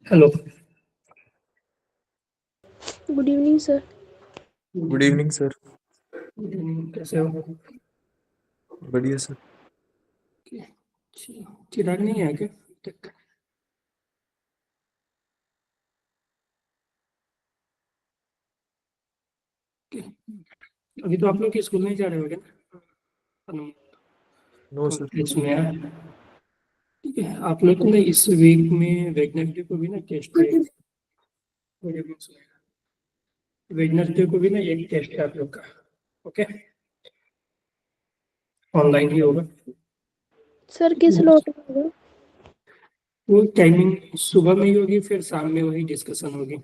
Hello. Good evening sir. Good evening sir. Good evening, कैसे हो? बढ़िया सर। चिराग नहीं है क्या? ठीक। अभी तो आप लोग स्कूल नहीं जा रहे होगे ना? No sir. सुना है। ठीक है, आप लोग को ना इस वीक में वेडनेसडे को भी ना टेस्ट है। वेडनेसडे को भी ना एक टेस्ट है आप लोग का। ओके, ऑनलाइन ही होगा। सर किस स्लॉट में होगा? वो टाइमिंग सुबह में ही होगी, फिर शाम में वही डिस्कशन होगी।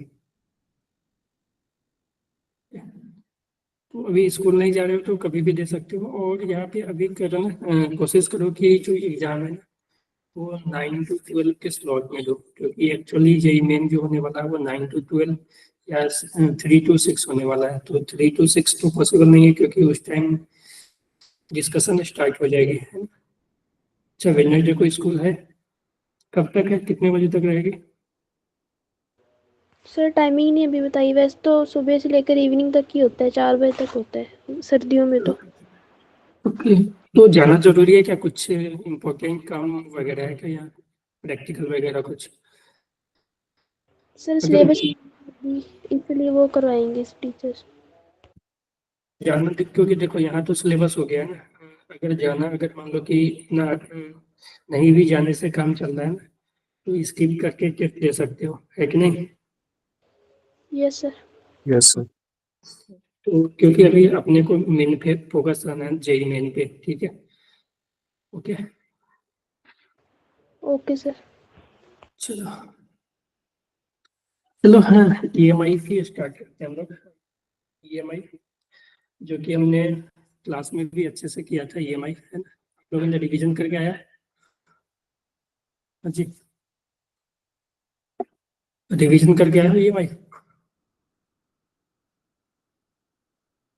तो अभी स्कूल नहीं जा रहे हो तो कभी भी दे सकते हो। और यहाँ पे अभी करना कोशिश करो कि जो एग्जाम है ना वो 9 to 12 के स्लॉट में दो, क्योंकि एक्चुअली जेई मेन जो होने वाला है वो 9 to 12 या 3 to 6 होने वाला है। तो 3 to 6 तो पॉसिबल नहीं है, क्योंकि उस टाइम डिस्कशन स्टार्ट हो जाएगी, है ना? अच्छा, वेडनेसडे को स्कूल है? कब तक है, कितने बजे तक रहेगी? सर टाइमिंग नहीं अभी बताई, वैसे तो सुबह से लेकर इवनिंग तक ही होता है, 4 बजे तक होता है सर्दियों में तो। ओके, तो जाना जरूरी है क्या? कुछ इम्पोर्टेंट काम वगैरह है क्या, या प्रैक्टिकल वगैरह कुछ? सर अगर सिलेबस इसलिए वो करवाएंगे टीचर्स। जाना, क्योंकि देखो यहाँ तो सिलेबस हो गया है ना। अगर जाना, अगर मान लो कि इतना नहीं भी जाने से काम चल रहा है ना, तो स्किप करके टेस्ट दे सकते हो, है कि नहीं? Yes sir. Yes sir. तो क्योंकि अभी अपने को मेन पे फोकस करना है, जेई मेन पे, ठीक है? Okay, okay sir. चलो। चलो हाँ, ईएमआई की स्टार्ट करते हैं हम लोग। ईएमआई जो कि हमने क्लास में भी अच्छे से किया था, ईएमआई है ना, आप लोगों ने रिवीजन करके आया। हाँ जी, रिवीजन करके आया ईएमआई।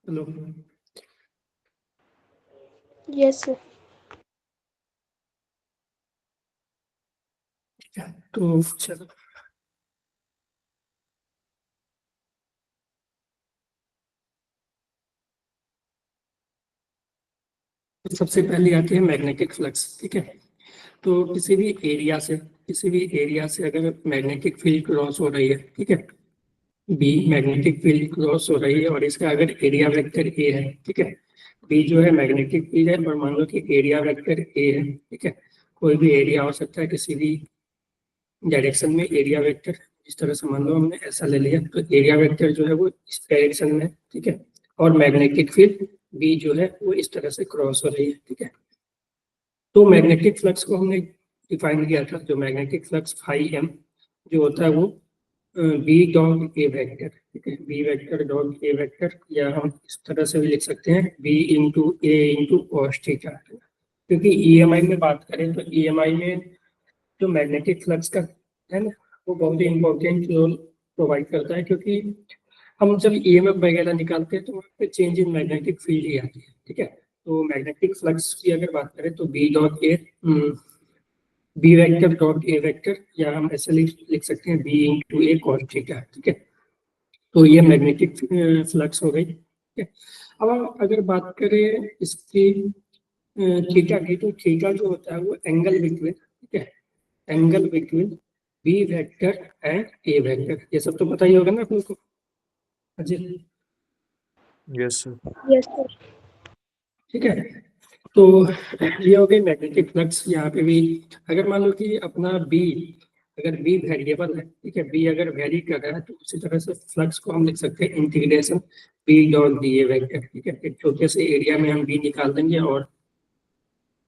चलो यस सर। तो चलो, तो सबसे पहले आती है मैग्नेटिक फ्लक्स। ठीक है, तो किसी भी एरिया से अगर मैग्नेटिक फील्ड क्रॉस हो रही है, ठीक है, बी मैग्नेटिक फील्ड क्रॉस हो रही है और इसका अगर एरिया वेक्टर ए है, ठीक है, बी जो है मैग्नेटिक फील्ड है और मान लो कि एरिया वेक्टर ए है, ठीक है, कोई भी एरिया हो सकता है किसी भी डायरेक्शन में एरिया वेक्टर, इस तरह से मान लो हमने ऐसा ले लिया, तो एरिया वेक्टर जो है वो इस डायरेक्शन में है, ठीक है, और मैग्नेटिक फील्ड बी जो है वो इस तरह से क्रॉस हो रही है, ठीक है। तो मैग्नेटिक फ्लक्स को हमने डिफाइन किया था, जो मैग्नेटिक फ्लक्स फाई एम जो होता है वो बी डॉट ए वेक्टर, ठीक है, B vector dot A vector, या हम इस तरह से भी लिख सकते हैं B into A into cos theta. क्योंकि ईएमआई में बात करें तो ईएमआई में जो मैग्नेटिक फ्लक्स का है ना, वो बहुत ही इंपॉर्टेंट रोल प्रोवाइड करता है, क्योंकि हम जब ईएमएफ वगैरह निकालते हैं तो वहाँ पे चेंज इन मैग्नेटिक फील्ड ही आती है, ठीक है। तो मैग्नेटिक फ्लक्स की अगर बात करें तो B vector dot A vector, या हम ऐसे लिख सकते हैं B into A cos theta, ठीक है। तो ये मैग्नेटिक फ्लक्स हो गई, ठीक है। अब हम अगर बात करें इसकी थीटा की, तो थीटा जो होता है वो एंगल बिटवीन, ठीक है, angle between B vector and A vector, ये सब तो पता ही होगा ना अपने को। हाँ जी, यस सर। Yes sir. ठीक है। तो ये हो गई मैग्नेटिक फ्लक्स। यहाँ पे भी अगर मान लो कि अपना बी, अगर बी वेरिएबल है, ठीक है, बी अगर वेरी कर रहा है तो उसी तरह से फ्लक्स को हम लिख सकते हैं integration B dot d A vector, ठीक है। एक छोटे से एरिया में हम बी निकाल देंगे और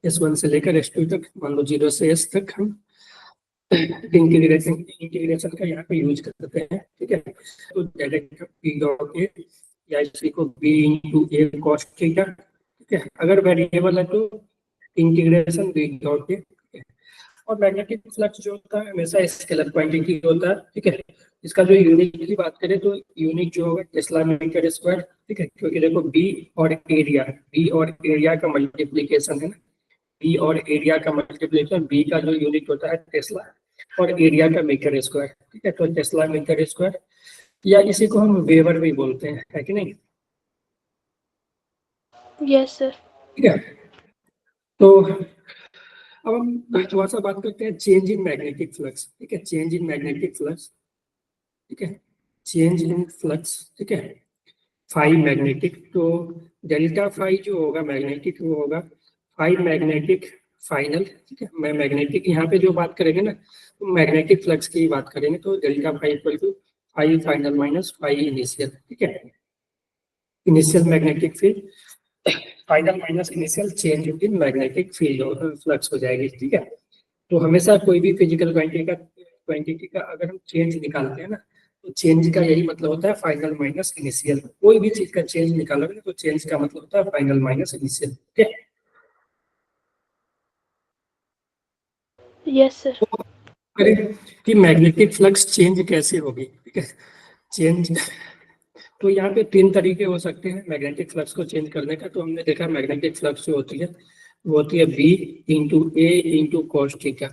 S1 से लेकर S2 तक, मान लो 0 से S तक हम इंटीग्रेशन इंटीग्रेशन का यहाँ पे यूज करते हैं, ठीक है। तो डायरेक्ट बी डॉट ए, या इसी को B into A cos theta, ठीक है। अगर वेरिएबल है तो इंटीग्रेशन बी डॉट ए, ठीक है। और मैग्नेटिक फ्लक्स जो होता है हमेशा स्केलर क्वांटिटी होता है, ठीक है। इसका जो यूनिट की बात करें तो यूनिट जो होगा टेस्ला मीटर स्क्वायर, ठीक है, क्योंकि देखो बी और एरिया का मल्टीप्लीकेशन है ना, बी और एरिया का मल्टीप्लीकेशन, बी का जो यूनिट होता है टेस्ला और एरिया का मीटर स्क्वायर, ठीक है। तो टेस्ला मीटर स्क्वायर, या इसी को हम वेबर भी बोलते हैं, है कि नहीं, यस सर। ठीक है। तो अब हम थोड़ा सा बात करते हैं चेंज इन मैग्नेटिक फ्लक्स, ठीक है, चेंज इन मैग्नेटिक फ्लक्स, ठीक है, चेंज इन फ्लक्स, ठीक है, फाई मैग्नेटिक। तो डेल्टा फाई जो होगा मैग्नेटिक वो होगा फाई मैग्नेटिक फाइनल, ठीक है। मैं मैग्नेटिक यहाँ पे जो बात करेंगे ना, तो मैग्नेटिक फ्लक्स की बात करेंगे तो delta phi equal to phi final minus phi initial, ठीक है। Initial magnetic field final minus initial change in magnetic field flux हो जाएगी, ठीक है। तो हमेशा कोई भी फिजिकल क्वांटिटी का अगर हम चेंज निकालते हैं ना, तो चेंज का यही मतलब होता है फाइनल माइनस इनिशियल। कोई भी चीज का चेंज निकालोगे ना तो चेंज का मतलब होता है फाइनल माइनस इनिशियल, ठीक है। Yes sir. करें कि मैग्नेटिक फ्लक्स चेंज कैसे होगी, ठीक है, चेंज। तो यहाँ पे तीन तरीके हो सकते हैं मैग्नेटिक फ्लक्स को चेंज करने का। तो हमने देखा मैग्नेटिक फ्लक्स जो होती है वो होती है B into A into cos theta.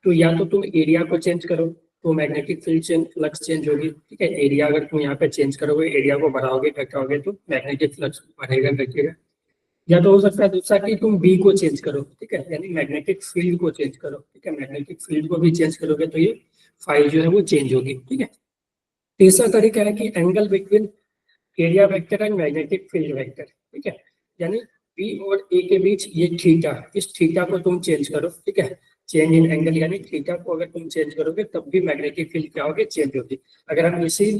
तो या तो तुम एरिया को चेंज करो तो magnetic field change flux change होगी, ठीक है। एरिया अगर तुम यहाँ पे चेंज करोगे, एरिया को बढ़ाओगे घटाओगे तो मैग्नेटिक फ्लक्स बढ़ेगा घटेगा। या तो हो सकता है दूसरा कि तुम बी को चेंज करो, ठीक है, यानी मैग्नेटिक फील्ड को चेंज करो, ठीक है, मैग्नेटिक फील्ड को भी चेंज करोगे तो ये फाइल जो है वो चेंज होगी, ठीक है। तीसरा तरीका है कि angle between area vector and magnetic field vector, ठीक है, यानी बी और ए के बीच ये थीटा, इस थीटा को तुम चेंज करो, ठीक है। चेंज इन एंगल यानी थीटा को अगर तुम चेंज करोगे तब भी मैग्नेटिक फील्ड क्या होगी, चेंज होगी। अगर हम इसी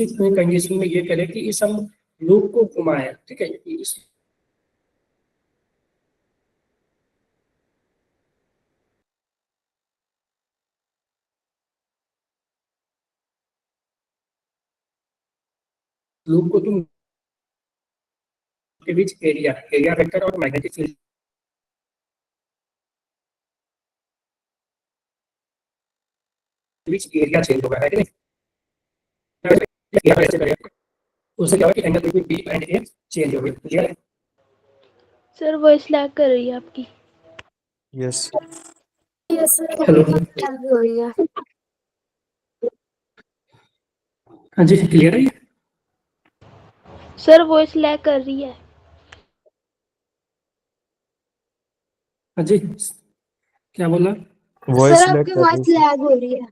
कंडीशन में ये करें कि इस हम लूप को घुमाएं, ठीक है, इस लूप को तुम के बीच एरिया वेक्टर और मैग्नेटिक फील्ड के बीच एरिया चेंज होगा, है कि नहीं? एरिया कैसे करेगा? उससे क्या होगा कि angle between B and A change होगा। क्लियर है? सर वॉइस लैग कर रही है आपकी। Yes. हेलो, हाँ जी, क्लियर है ये? सर वॉइस लैग कर रही है। हाँ जी, क्या बोला? Voice सर lag आपकी कर रही वॉइस है। लैग हो रही है।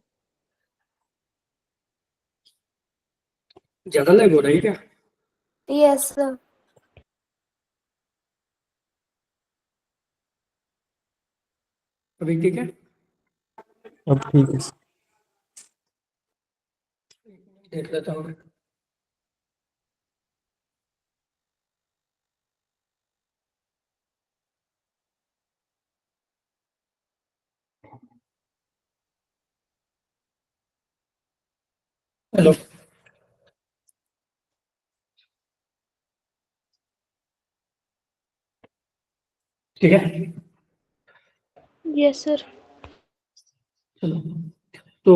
ज्यादा लैग हो रहा है क्या? Yes sir. अभी ठीक है? अब ठीक है। देख लेता हूँ मैं। हेलो, ठीक है? Yes sir. चलो, तो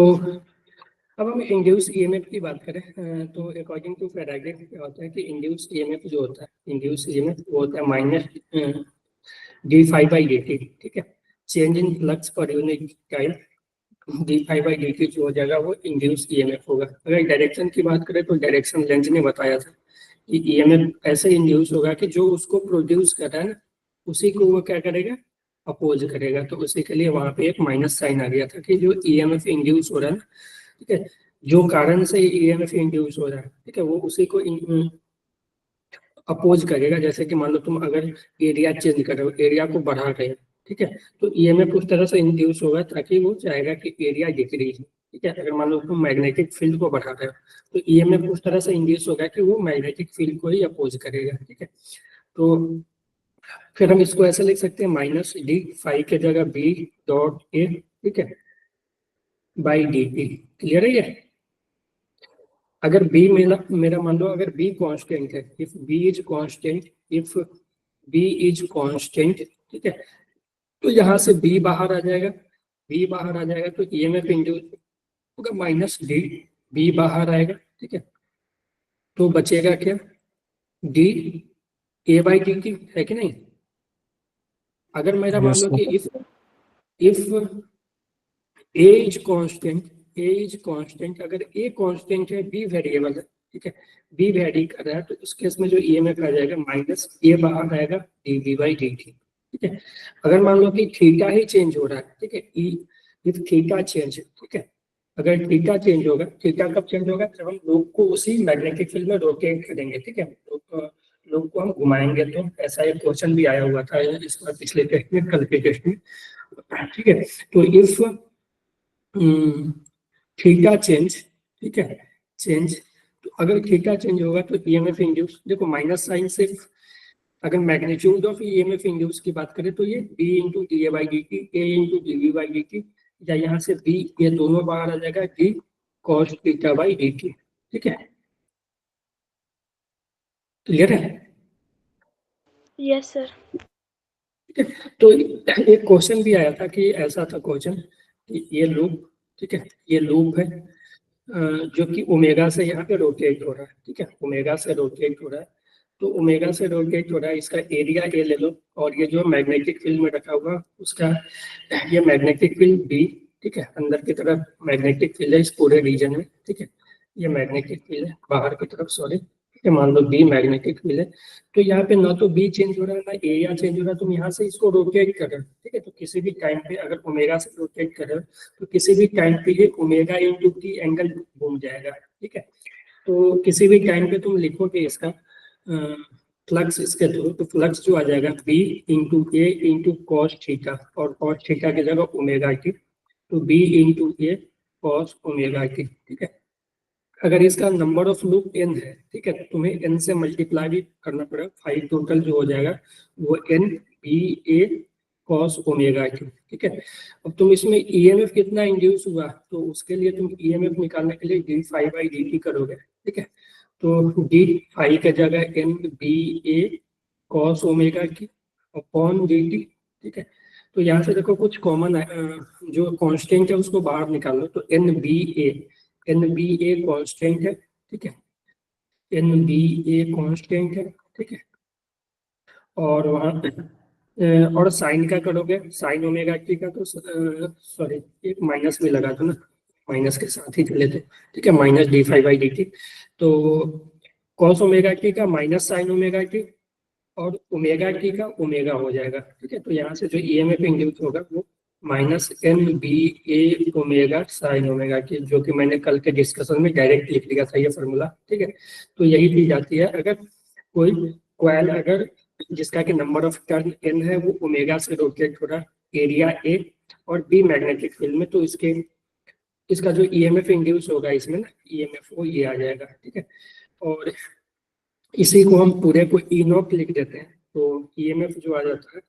अब हम इंड्यूस ईएमएफ की बात करें, तो अकॉर्डिंग टू फैराडे क्या होता है कि इंड्यूस ईएमएफ जो होता है, इंड्यूस ईएमएफ वो होता है minus D phi by D T, ठीक है? Change in flux per unit time, D phi by D t जो हो जाएगा वो इंड्यूस ईएमएफ होगा। अगर डायरेक्शन की बात करें तो डायरेक्शन लेंज ने बताया था कि ईएमएफ ऐसे इंड्यूस होगा कि जो उसको प्रोड्यूस कर रहा है ना, उसी को वो क्या करेगा, अपोज करेगा। तो उसी के लिए वहां पे एक माइनस साइन आ गया था कि जो ईएमएफ इंड्यूस हो रहा है ना, ठीक है, जो कारण से ईएमएफ इंड्यूस हो रहा है, ठीक है, वो उसी को अपोज करेगा। जैसे कि मान लो तुम अगर एरिया चेंज कर रहे हो, एरिया को बढ़ा रहे हो, ठीक है, तो ईएमएफ उस तरह से इंड्यूस होगा ताकि वो चाहेगा कि एरिया डिक्रीज हो, ठीक है। अगर मान लो तुम मैग्नेटिक फील्ड को बढ़ा रहे हो तो ईएमएफ उस तरह से इंड्यूस होगा कि वो मैग्नेटिक फील्ड को ही अपोज करेगा, ठीक है। तो फिर हम इसको ऐसे लिख सकते हैं माइनस डी फाइव के जगह बी डॉट ए, ठीक है, बाई डी टी। क्लियर है ये? अगर बी मेरा मेरा मान लो अगर बी कांस्टेंट है, if B is constant, if B is constant, ठीक है, तो यहाँ से बी बाहर आ जाएगा, बी बाहर आ जाएगा तो ईएमएफ इंड्यूस होगा माइनस डी, बी बाहर आएगा, ठीक है, तो बचेगा क्या, D A by D t, है कि नहीं? अगर मेरा मान Yes, लो sir. कि if A is constant, A is constant, अगर ए कांस्टेंट है, बी वेरिएबल है, ठीक है, बी वेरी कर रहा है, तो उस केस में जो ईएमएफ आ जाएगा माइनस ए बाहर आएगा d v by D T, ठीक है। अगर मान लो कि थीटा ही चेंज हो रहा है, ठीक है, ई इफ थीटा चेंज, ठीक है, अगर थीटा चेंज होगा, थीटा कब चेंज होगा, जब हम लोग को उसी मैग्नेटिक फील्ड में रोटेट करेंगे, ठीक है, लोग को हम घुमाएंगे। तो ऐसा एक क्वेश्चन भी आया हुआ था इस बार पिछले टेस्ट में, कल के टेस्ट में, ठीक है। तो इफ थीटा चेंज, ठीक है, चेंज, तो अगर थीटा चेंज होगा तो ईएमएफ इंड्यूस, देखो माइनस साइन से अगर मैग्नीट्यूड ऑफ ईएमएफ इंड्यूस की बात करें तो ये B into d A by D t, A into d v by D t, या यहाँ से बी, ये दोनों बाहर आ जाएगा, d cos theta by D T, ठीक है। क्लियर है? Yes sir. तो एक क्वेश्चन भी आया था कि ऐसा था क्वेश्चन कि ये लूप, ठीक है, ये लूप है जो कि ओमेगा से यहाँ पे रोटेट हो रहा है, ठीक है, ओमेगा से रोटेट हो रहा है। तो ओमेगा से रोटेट हो रहा है, इसका एरिया ए ले लो, और ये जो मैग्नेटिक फील्ड में रखा हुआ उसका, ये मैग्नेटिक फील्ड बी, ठीक है, अंदर की तरफ मैग्नेटिक फील्ड है इस पूरे रीजन में, ठीक है, ये मैग्नेटिक फील्ड है बाहर की तरफ, सॉरी, ठीक है, मान लो बी मैग्नेटिक फील्ड है। तो यहाँ पे ना तो बी चेंज हो रहा है ना एरिया चेंज हो रहा है, तुम यहाँ से इसको रोटेट कर रहे हो, ठीक है, तो किसी भी टाइम पे अगर ओमेगा से रोटेट कर रहे हो तो किसी भी टाइम पे ये ओमेगा इंटू टी एंगल घूम जाएगा, ठीक है। तो किसी भी टाइम पे तुम लिखोगे इसका फ्लक्स इसके थ्रू, तो फ्लक्स जो आ जाएगा B into A into cos theta, और कॉस थीटा की जगह ओमेगा टी, तो B into A cos omega T, ठीक है। अगर इसका नंबर ऑफ लूप एन है, ठीक है, तो तुम्हें एन से मल्टीप्लाई भी करना पड़ेगा, 5 टोटल जो हो जाएगा वो एन बी ए कॉस ओमेगा टी, ठीक है। अब तुम इसमें ईएमएफ कितना इंड्यूस हुआ, तो उसके लिए तुम ईएमएफ निकालने के लिए D phi by D T करोगे, ठीक है। तो डी फाई का जगह एन बी ए कॉस ओमेगा की अपॉन डी टी, ठीक है। तो यहाँ से देखो कुछ कॉमन जो कांस्टेंट है उसको बाहर निकाल लो, तो एन बी ए कांस्टेंट है, ठीक है, एन बी ए कांस्टेंट है, ठीक है। और वहाँ और साइन का करोगे, साइन ओमेगा टी का, तो सॉरी एक माइनस भी लगा दो ना, माइनस के साथ ही चले थे, ठीक है, minus d phi by D t. तो कॉस ओमेगा टी का माइनस साइन ओमेगा टी और ओमेगा टी का ओमेगा हो जाएगा, ठीक है। तो यहाँ से जो ईएमएफ इंड्यूस होगा वो minus N B A omega sine omega T, जो कि मैंने कल के डिस्कशन में डायरेक्ट लिख लिया था ये फॉर्मूला, ठीक है। तो यही चीज आती है, अगर कोई कॉइल अगर जिसका कि नंबर ऑफ टर्न एन है वो ओमेगा से रोटेट हो रहा, एरिया ए और बी मैग्नेटिक फील्ड में, तो इसका जो ईएमएफ इंड्यूस होगा इसमें ना, ईएमएफ वो ये आ जाएगा, ठीक है। और इसी को हम पूरे को ई नॉट लिख देते हैं, तो ईएमएफ जो आ जाता है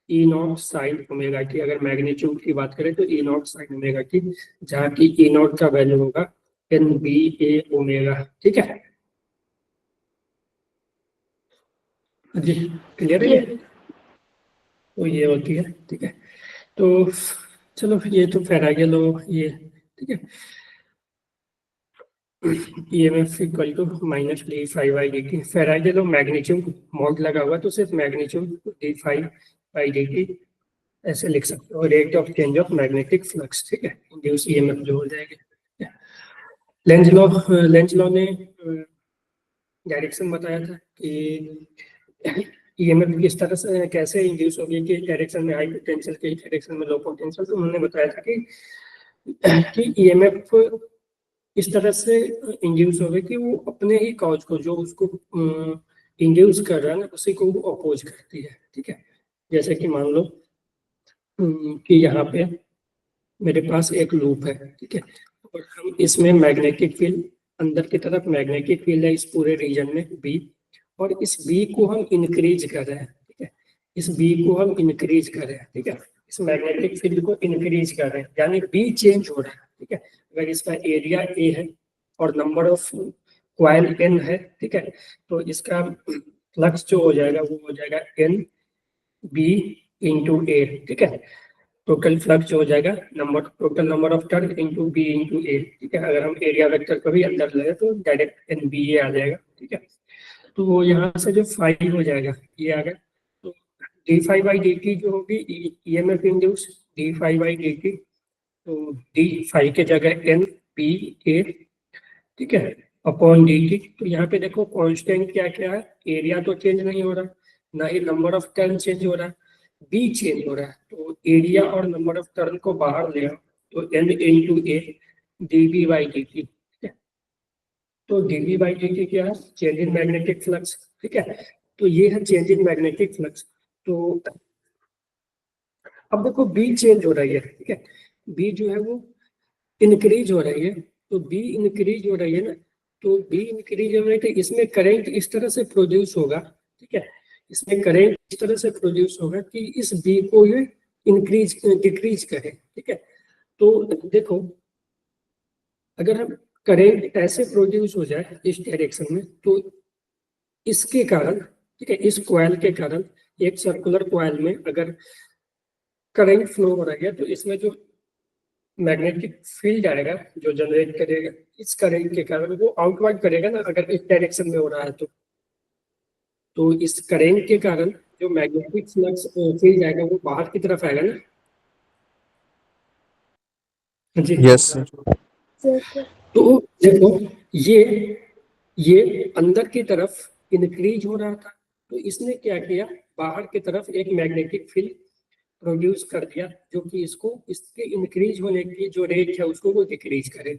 ई नॉट साइन ओमेगा टी, अगर मैग्नीट्यूड की बात करें तो ई नॉट साइन ओमेगा टी, जहाँ की ई नॉट का वैल्यू होगा एन बी ए ओमेगा, ठीक है जी, क्लियर है ये? तो ये होती है, ठीक है। तो चलो ये तो फेराइट लो ये, ठीक है, EMF equal to minus d phi by D t, फेराइट लो मैग्नीट्यूड मॉड लगा हुआ तो सिर्फ magnitude d phi by D t ऐसे लिख सकते हो, rate of change of magnetic flux, ठीक है, इंड्यूस ईएमएफ जो हो जाएगी। लेंज लॉ ने डायरेक्शन बताया था कि ईएमएफ किस तरह से कैसे इंड्यूस होगी, कि डायरेक्शन में हाई पोटेंशियल के डायरेक्शन में लो पोटेंशियल। तो उन्होंने बताया था कि ईएमएफ इस तरह से इंड्यूस होगी कि वो अपने ही कॉज को, जो उसको इंड्यूस कर रहा है ना, उसी को वो अपोज करती है, ठीक है। जैसे कि मान लो कि यहाँ पे मेरे पास एक लूप है, ठीक है, और हम इसमें मैग्नेटिक फील्ड, अंदर की तरफ मैग्नेटिक फील्ड है इस पूरे रीजन में बी, और इस बी को हम इंक्रीज कर रहे हैं, ठीक है, इस बी को हम इंक्रीज कर रहे हैं, ठीक है, इस मैग्नेटिक फील्ड को इंक्रीज कर रहे हैं, यानी बी चेंज हो रहा है, ठीक है। अगर इसका एरिया ए है और नंबर ऑफ क्वाइल एन है, ठीक है, तो इसका फ्लक्स जो हो जाएगा वो हो जाएगा एन बी इंटू ए, ठीक है। टोटल फ्लक्स हो जाएगा total number of turn into B into A, ठीक है। अगर हम एरिया वेक्टर को भी अंदर ले तो डायरेक्ट एन बी ए आ जाएगा, ठीक है। तो यहाँ से जो फाई हो जाएगा ये आ गया, तो d phi by D t जो होगी EMF induce d phi by D t, तो डी फाई के जगह एन बी ए, ठीक है, अपॉन डी टी। तो यहाँ पे देखो कांस्टेंट क्या क्या है, एरिया तो चेंज नहीं हो रहा, ना ही नंबर ऑफ टर्न चेंज हो रहा, बी चेंज हो रहा है। तो एरिया और नंबर ऑफ टर्न को बाहर ले आओ, तो N into A d B by D T, ठीक है। तो d B by D t क्या है, चेंज इन मैग्नेटिक फ्लक्स, ठीक है। तो ये है चेंज इन मैग्नेटिक फ्लक्स। तो अब देखो बी चेंज हो रही है, ठीक है, बी जो है वो इंक्रीज हो रही है, तो बी इंक्रीज हो रही है ना, तो बी इंक्रीज हो रही है तो इसमें करंट इस तरह से प्रोड्यूस होगा, ठीक है, इसमें करंट इस तरह से प्रोड्यूस होगा कि इस बी को ये इंक्रीज डिक्रीज करे, ठीक है। तो देखो अगर हम करंट ऐसे प्रोड्यूस हो जाए इस डायरेक्शन में, तो इसके कारण, ठीक है, इस कॉइल के कारण, एक सर्कुलर कॉइल में अगर करंट फ्लो हो रहा है तो इसमें जो मैग्नेटिक फील्ड आएगा जो जनरेट करेगा इस करंट के कारण, वो आउटवर्ड करेगा ना, अगर इस डायरेक्शन में हो रहा है तो इस करंट के कारण जो मैग्नेटिक फ्लक्स फील्ड आएगा वो बाहर की तरफ आएगा ना जी। Yes, sir. तो देखो ये अंदर की तरफ इंक्रीज हो रहा था, तो इसने क्या किया, बाहर की तरफ एक मैग्नेटिक फील्ड प्रोड्यूस कर दिया, जो कि इसके इंक्रीज होने की जो रेट है उसको वो डिक्रीज करे।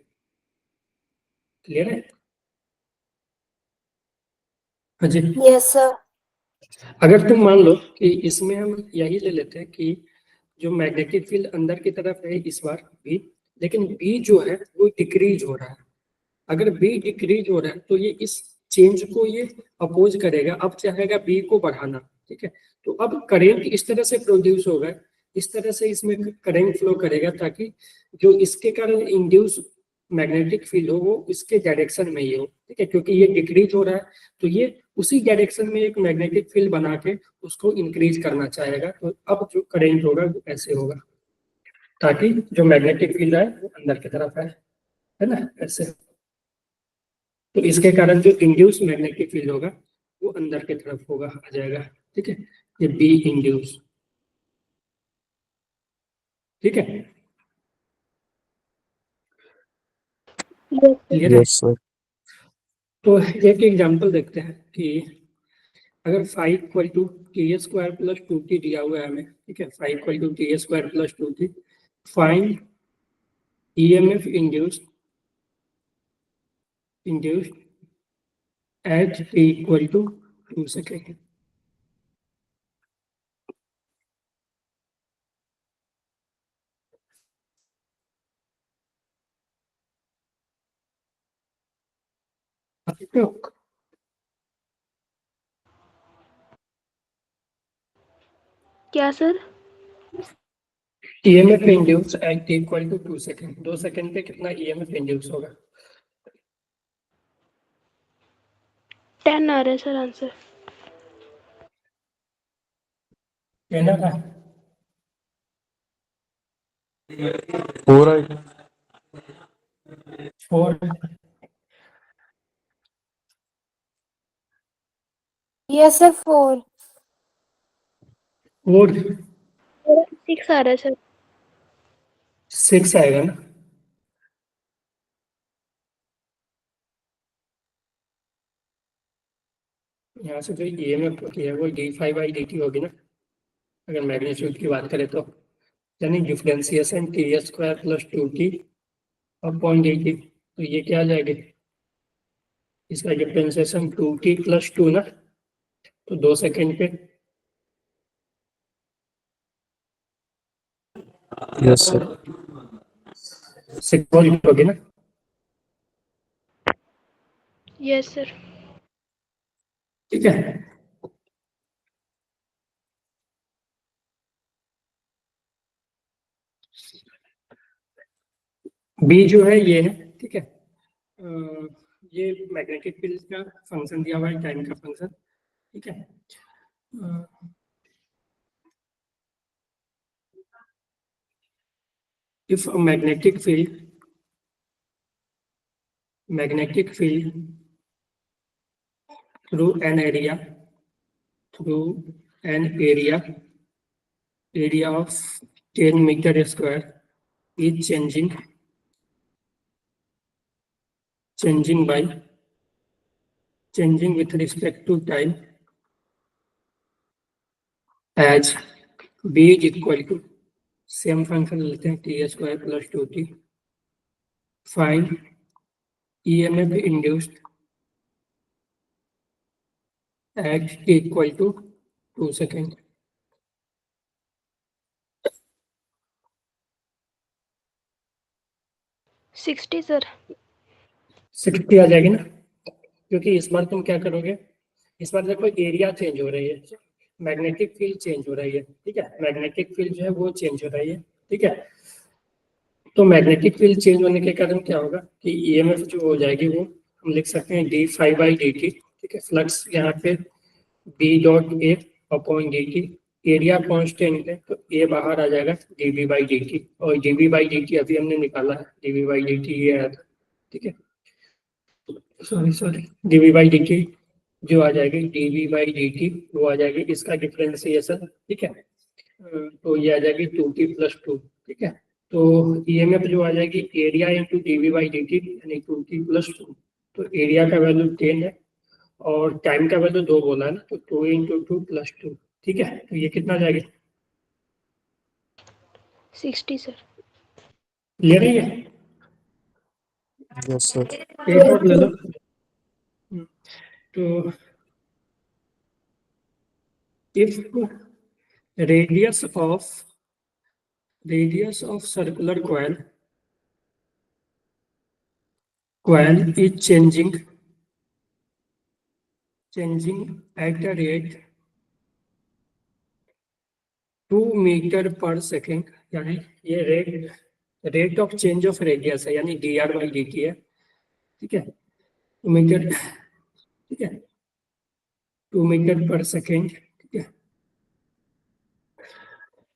क्लियर है? हाँ जी। Yes, sir. अगर तुम मान लो कि इसमें हम यही ले लेते हैं कि जो मैग्नेटिक फील्ड अंदर की तरफ है इस बार बी, लेकिन बी जो है वो डिक्रीज हो रहा है। अगर बी डिक्रीज हो रहा है तो ये इस चेंज को ये अपोज करेगा, अब चाहेगा बी को बढ़ाना, ठीक है। तो अब करंट इस तरह से प्रोड्यूस होगा, इस तरह से इसमें करंट फ्लो करेगा ताकि जो इसके कारण इंड्यूस मैग्नेटिक फील्ड हो वो इसके डायरेक्शन में ही हो, ठीक है, क्योंकि ये डिक्रीज हो रहा है तो ये उसी डायरेक्शन में एक मैग्नेटिक फील्ड बना के उसको इंक्रीज करना चाहेगा। तो अब जो करंट होगा वो ऐसे होगा ताकि जो मैग्नेटिक फील्ड है वो अंदर की तरफ है ना, ऐसे। तो इसके कारण जो इंड्यूस मैग्नेटिक फील्ड होगा वो अंदर की तरफ होगा, आ जाएगा, ठीक है, ये बी इंड्यूस, ठीक है, क्लियर है। Yes, sir. तो एक एग्जांपल देखते हैं कि अगर five equal to T square plus two T दिया हुआ है हमें, ठीक है, five equal to T square plus two T, find EMF induced at T equal to 2 second. क्या sir? EMF induce at T equal to 2 second, 2 second पे कितना EMF induce होगा? 10 आ रहा है सर आंसर। कहना था 4 I 4, Yes, sir. 4. 4, 6 आ रहा है सर। 6 आएगा ना। यहाँ से जो ईएमएफ होती है वो D phi by D T होगी ना, अगर मैग्नीट्यूड की बात करें तो, यानी differentiation T square plus two T upon d t. तो ये क्या आ जाएगा, इसका differentiation to t plus to ना, तो 2 सेकेंड पे Yes, sir. 6 वोल्ट होगी ना। Yes sir. ठीक है, बी जो है ये है, ठीक है, ये मैग्नेटिक फील्ड का फंक्शन दिया हुआ है, टाइम का फंक्शन, ठीक है। If magnetic field through an area of 10 meter square is changing with respect to time as b is equal to same function लेते हैं t square plus two T, find EMF induced at T equal to 2 second. 60 sir. 60 आ जाएगी ना, क्योंकि इस बार तुम क्या करोगे, इस बार देखो एरिया चेंज हो रही है, मैग्नेटिक फील्ड चेंज हो रही है, ठीक है, मैग्नेटिक फील्ड जो है वो चेंज हो रही है, ठीक है। तो मैग्नेटिक फील्ड चेंज होने के कारण क्या होगा कि ईएमएफ जो हो जाएगी वो हम लिख सकते हैं d phi by D T, ठीक है, फ्लक्स यहाँ पे B dot A upon d t, area constant है तो ए बाहर आ जाएगा डीबी बाई डी टी, और डीबी बाई डी टी अभी हमने निकाला है, डीबी बाई डी टी ये आया था, ठीक है, sorry dB by D t जो आ जाएगी डीबी बाई डी टी वो आ जाएगी इसका डिफरेंशिएशन, ठीक है, तो ये आ जाएगी टू टी प्लस टू, ठीक है। तो ईएमएफ जो आ जाएगी area into d v by D t यानी टू टी प्लस टू, तो एरिया का वैल्यू 10 है और टाइम का वैल्यू 2 बोला है ना, तो 2 इंटू टू प्लस टू, ठीक है, तो ये कितना जाएगा, 60 सर। ले रही है, Yes, sir. एक और ले लो। तो if radius of circular coil is changing at a rate 2 metre per second, यानी ये rate rate of change of radius है, यानी dr/dt है, ठीक है, 2 मीटर, ठीक है, 2 मीटर पर सेकेंड, ठीक है,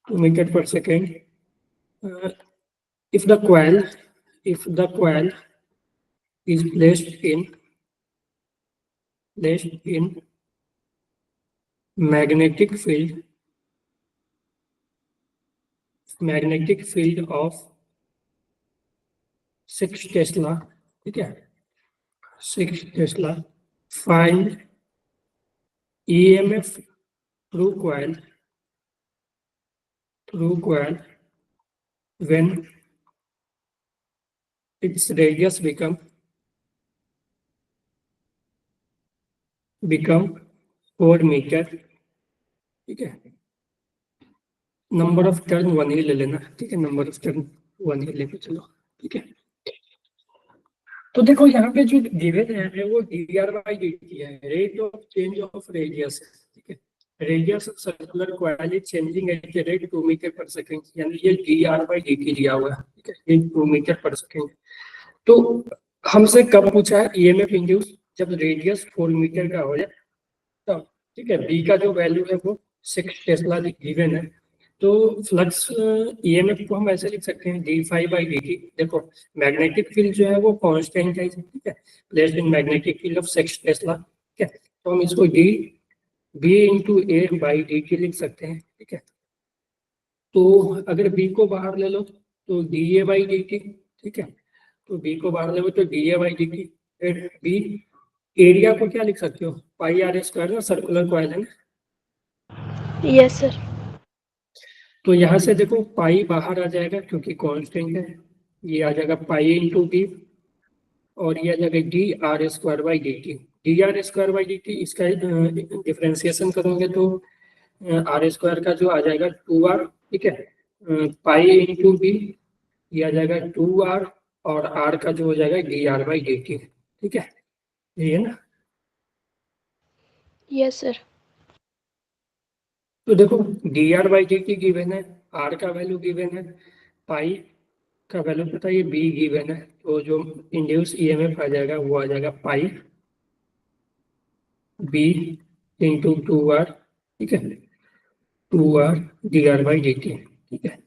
2 metre per second. if the coil is placed in magnetic field of 6 Tesla, ठीक है, 6 Tesla, find EMF through coil when its radius become 4 metre, ठीक है। नंबर ऑफ टर्न 1 ही ले लेना, ठीक है, नंबर ऑफ टर्न 1 ही लेके चलो, ठीक है। तो देखो यहाँ पे जो गिवन है वो dr/dt है, rate of change of radius, ठीक है, radius of circular coil is changing at the rate 2 metre per second, यानी ये dr/dt दिया हुआ है, ठीक है, ये 2 मीटर पर सेकंड। तो हमसे कब पूछा है ईएमएफ इंड्यूस, जब रेडियस 4 मीटर का हो जाए तब, ठीक है। बी का जो वैल्यू है वो 6 टेस्ला गिवन है, तो फ्लक्स ईएमएफ को हम ऐसे लिख सकते हैं d∅/dt। देखो मैग्नेटिक फील्ड जो है वो कांस्टेंट है, ठीक है, placed in magnetic field of 6 Tesla, ठीक है, तो हम इसको b/a/dt लिख सकते हैं, ठीक है। तो अगर b को बाहर ले लो तो dA/dt, ठीक है, तो b को बाहर ले लो तो dA/dt। फिर b एरिया को क्या लिख सकते हो, πr², ना सर्कुलर कॉइल है ना। Yes sir. तो यहाँ से देखो पाई बाहर आ जाएगा क्योंकि कांस्टेंट है, ये आ जाएगा पाई इंटू डी, और ये आ जाएगा dr²/dt। dr²/dt इसका डिफरेंशिएशन करोगे तो r² का जो आ जाएगा 2r, ठीक है, पाई इंटू बी, ये आ जाएगा 2r, और r का जो हो जाएगा dr/dt, ठीक है, ये है ना। Yes sir. तो देखो dr/dt गिवन है, r का वैल्यू गिवन है, पाई का वैल्यू पता है, ये b गिवन है, तो जो इंड्यूस ईएमएफ आ जाएगा वो आ जाएगा पाई b इंटू 2r, ठीक है, 2r dr/dt, ठीक है।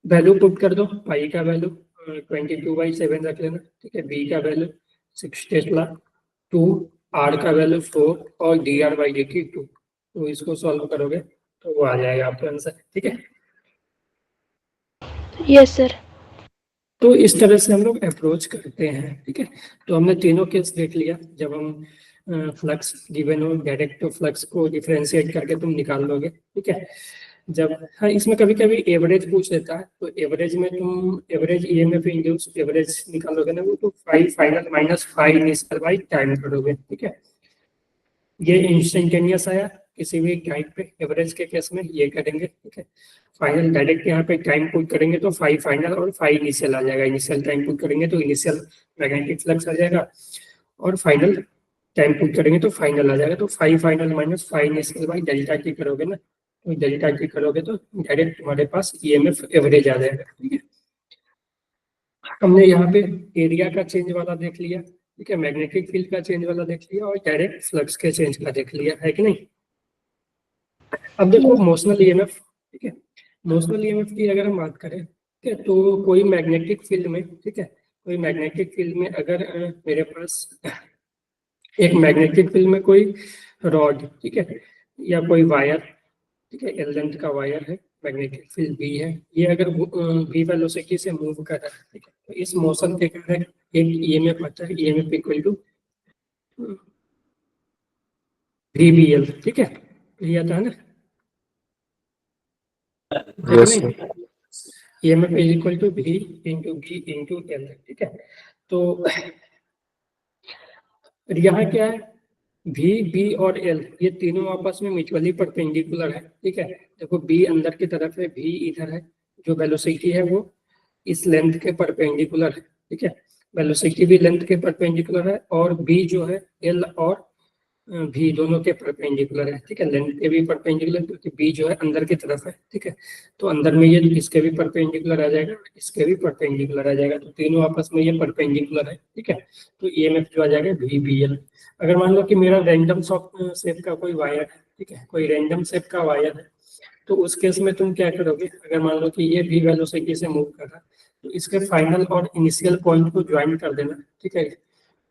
वैल्यू पुट कर दो, पाई का वैल्यू 22/7 रख लेना, ठीक है, b का वैल्यू 6 टेस्ला, 2, r का वैल्यू 4 और dr/dt 2, तो इसको सॉल्व करोगे तो वो आ जाएगा आपका आंसर, ठीक है। Yes sir. तो इस तरह से हम लोग अप्रोच करते हैं, ठीक है। तो हमने तीनों केस देख लिया, जब हम फ्लक्स गिवन हो डायरेक्ट तो फ्लक्स को डिफरेंशिएट करके तुम निकाल लोगे, ठीक है। जब हाँ इसमें कभी कभी एवरेज पूछ लेता है, तो एवरेज में तुम एवरेज ईएमएफ इंड्यूस एवरेज निकालोगे ना, वो तो 5 final minus 5 initial by time करोगे, ठीक है। ये इंस्टेंटेनियस आया किसी भी टाइप पे, एवरेज के केस में ये करेंगे, ठीक है। फाइनल डायरेक्ट यहाँ पे टाइम पुट करेंगे तो 5 फाइनल और 5 इनिशियल आ जाएगा, इनिशियल टाइम पुट करेंगे तो इनिशियल मैग्नेटिक फ्लक्स आ जाएगा, और फाइनल टाइम पुट करेंगे तो फाइनल आ जाएगा। तो 5 final minus 5 initial by delta T करोगे ना, तो डेल्टा टी करोगे तो डायरेक्ट तुम्हारे पास ईएमएफ एवरेज आ जाएगा, ठीक है। हमने यहाँ पे एरिया का चेंज वाला देख लिया, ठीक है, मैग्नेटिक फील्ड का चेंज वाला देख लिया, और डायरेक्ट फ्लक्स के चेंज का देख लिया, है कि नहीं। अब देखो मोशनल ईएमएफ, ठीक है, मोशनल ईएमएफ की अगर हम बात करें, ठीक है, तो कोई मैग्नेटिक फील्ड में, ठीक है, कोई मैग्नेटिक फील्ड में अगर मेरे पास एक मैग्नेटिक फील्ड में कोई रॉड, ठीक है, या कोई वायर, ठीक है, एल लेंथ का वायर है, मैग्नेटिक फील्ड बी है, ये अगर बी वेलोसिटी से मूव कर रहा है, ठीक है, तो इस मोशन के कारण एक ईएमएफ आता है, ईएमएफ इक्वल टू VBL, ठीक है, ये आता है ना, Yes, sir. EMF is equal to V into B into L, ठीक है। तो यहाँ क्या है, V, B और L ये तीनों आपस में म्यूचुअली परपेंडिकुलर है, ठीक है। देखो B अंदर की तरफ है, V इधर है, जो वेलोसिटी है वो इस लेंथ के परपेंडिकुलर है, ठीक है, वेलोसिटी भी लेंथ के परपेंडिकुलर है, और B जो है L और भी दोनों के परपेंडिकुलर है, ठीक है, लेंथ के भी परपेंडिकुलर, क्योंकि बी जो है अंदर की तरफ है, ठीक है, तो अंदर में ये इसके भी परपेंडिकुलर आ जाएगा, इसके भी परपेंडिकुलर आ जाएगा, तो तीनों आपस में ये परपेंडिकुलर है, ठीक है, तो ईएमएफ जो आ जाएगा वी बी एल। अगर मान लो कि मेरा रैंडम शेप का कोई वायर है, ठीक है, कोई रैंडम शेप का वायर है, तो उस केस में तुम क्या करोगे, अगर मान लो कि ये भी वेलोसिटी से मूव कर रहा है, तो इसके फाइनल और इनिशियल पॉइंट को ज्वाइन कर देना, ठीक है,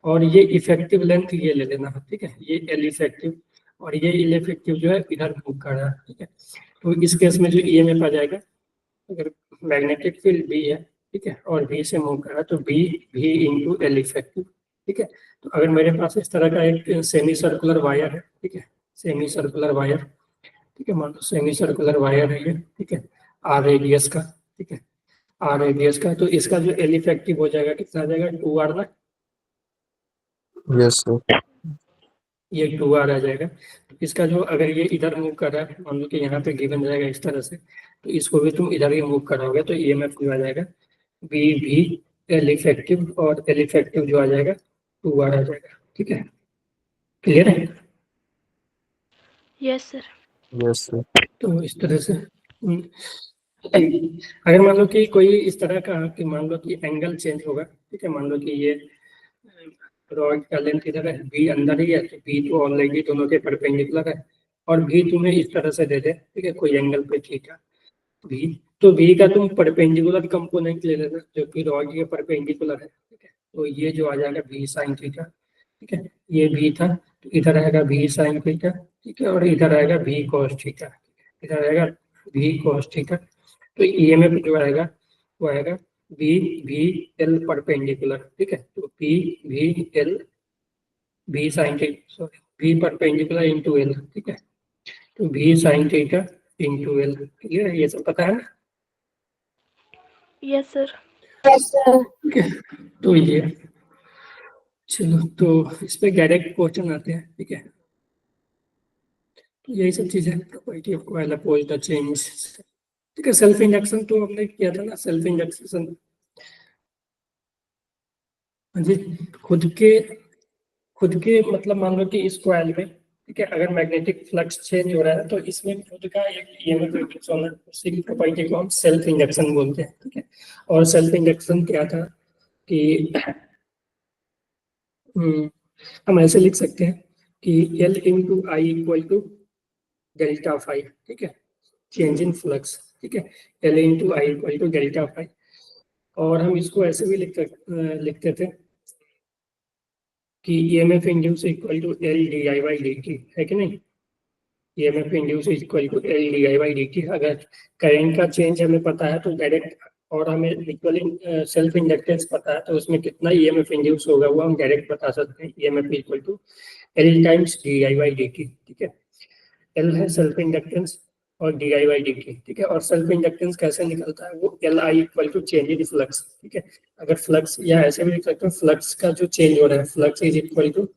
और ये इफेक्टिव लेंथ ये ले लेना, ठीक है, ये एल इफेक्टिव और ये एल इफेक्टिव जो है इधर मूव कर रहा है, ठीक है, तो इस केस में जो ईएमएफ आ जाएगा, अगर मैग्नेटिक फील्ड बी है, ठीक है, और बी से मूव कर रहा है, तो बी भी इंटू एल इफेक्टिव, ठीक है, तो अगर मेरे पास इस तरह का एक सेमी सर्कुलर वायर है, ठीक है, सेमी सर्कुलर वायर, ठीक है, मान लो सेमी सर्कुलर वायर है ये, ठीक है, आर रेडियस का, ठीक है, आर रेडियस का, तो इसका जो एल इफेक्टिव हो जाएगा कितना आ जाएगा, 2r ना, यस सर। ये 2r आ जाएगा, तो इसका जो अगर ये इधर मूव कर रहा है, मान लो कि यहाँ पे गिवन रहेगा इस तरह से, तो इसको भी तुम इधर ही मूव कराओगे, तो ईएमएफ जो आ जाएगा बी भी एल इफेक्टिव, और एल इफेक्टिव जो आ जाएगा 2r आ जाएगा, ठीक है, क्लियर है। Yes sir. Yes sir. तो इस तरह से अगर मान लो कि कोई इस तरह का कि मान लो कि एंगल चेंज होगा, ठीक है, मान लो कि ये रॉड का लेंथ इधर है, बी अंदर ही है, तो बी तो ऑलरेडी दोनों के परपेंडिकुलर है, और भी तुम्हें इस तरह से दे दे, ठीक है, कोई एंगल पे थीटा भी, तो भी का तुम परपेंडिकुलर कंपोनेंट ले लेना जो कि रॉड के परपेंडिकुलर है, ठीक है, तो ये जो आ जाएगा भी साइन थीटा, ठीक है, ये भी था, तो इधर आएगा भी साइन थीटा, ठीक है, और इधर आएगा भी कॉस थीटा, इधर आएगा भी कॉस थीटा, तो ईएमएफ जो आएगा वो आएगा बी भी एल परपेंडिकुलर, ठीक है, तो बी भी L B sine theta, sorry B perpendicular into L, ठीक है, तो B sine theta into L, clear है, ये सब पता है ना, यस सर। Yes, sir. ठीक है, तो ये चलो, तो इस पे डायरेक्ट क्वेश्चन आते हैं, ठीक है, तो यही सब चीजें, property of coil oppose the change, ठीक है, सेल्फ इंडक्शन तो हमने किया था ना, सेल्फ इंडक्शन, हाँ जी, खुद के मतलब मान लो कि इस कॉइल में, ठीक है, अगर मैग्नेटिक फ्लक्स चेंज हो रहा है, तो इसमें खुद का एक ईएमएफ इंड्यूस होना, उसी की प्रॉपर्टी को हम सेल्फ इंडक्शन बोलते हैं, ठीक है, और सेल्फ इंडक्शन क्या था कि हम ऐसे लिख सकते हैं कि L into I equal to delta phi, ठीक है, चेंज इन फ्लक्स, ठीक है, L into I equal to delta phi, और हम इसको ऐसे भी लिखते थे कि EMF induce equal to L D I by D t, है कि नहीं, EMF induce equal to L D I by D t, अगर करंट का चेंज हमें पता है तो डायरेक्ट, और हमें इक्वली सेल्फ इंडक्टेंस पता है, तो उसमें कितना ईएमएफ इंड्यूस होगा वो हम डायरेक्ट बता सकते हैं, EMF equal to L times d I by D T, ठीक है, एल है सेल्फ इंडक्टेंस और d I by D T, ठीक है, और सेल्फ इंडक्टेंस कैसे निकलता है, वो L I equal to change in flux, ठीक है, अगर फ्लक्स, या ऐसे भी लिख सकते हो फ्लक्स का जो चेंज हो रहा है, flux is equal to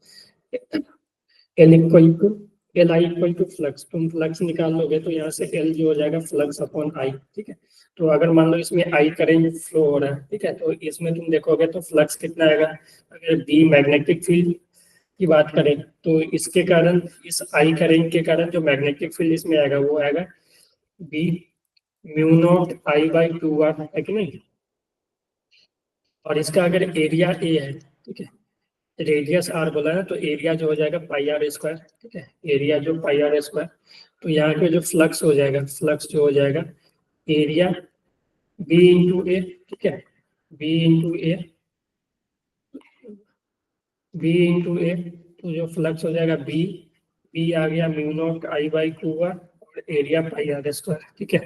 L equal to L I equal to flux, तुम फ्लक्स निकाल लोगे तो यहाँ से एल जो हो जाएगा फ्लक्स अपॉन आई, ठीक है, तो अगर मान लो इसमें आई करंट फ्लो हो रहा है, ठीक है, तो इसमें तुम देखोगे तो फ्लक्स कितना आएगा, अगर बी मैग्नेटिक फील्ड की बात करें, तो इसके कारण, इस आई करंट के कारण जो मैग्नेटिक फील्ड इसमें आएगा वो आएगा B mu not I by two R, है कि नहीं, और इसका अगर एरिया ए है, ठीक है, रेडियस आर बोला है, तो एरिया जो हो जाएगा पाई आर स्क्वायर, ठीक है, एरिया जो पाई आर स्क्वायर, तो यहाँ पे जो फ्लक्स हो जाएगा, फ्लक्स जो हो जाएगा एरिया बी इंटू ए, ठीक है, B into A, B into A, तो जो फ्लक्स हो जाएगा बी, बी आ गया mu not I by two R, और एरिया पाई आर स्क्वायर, ठीक है,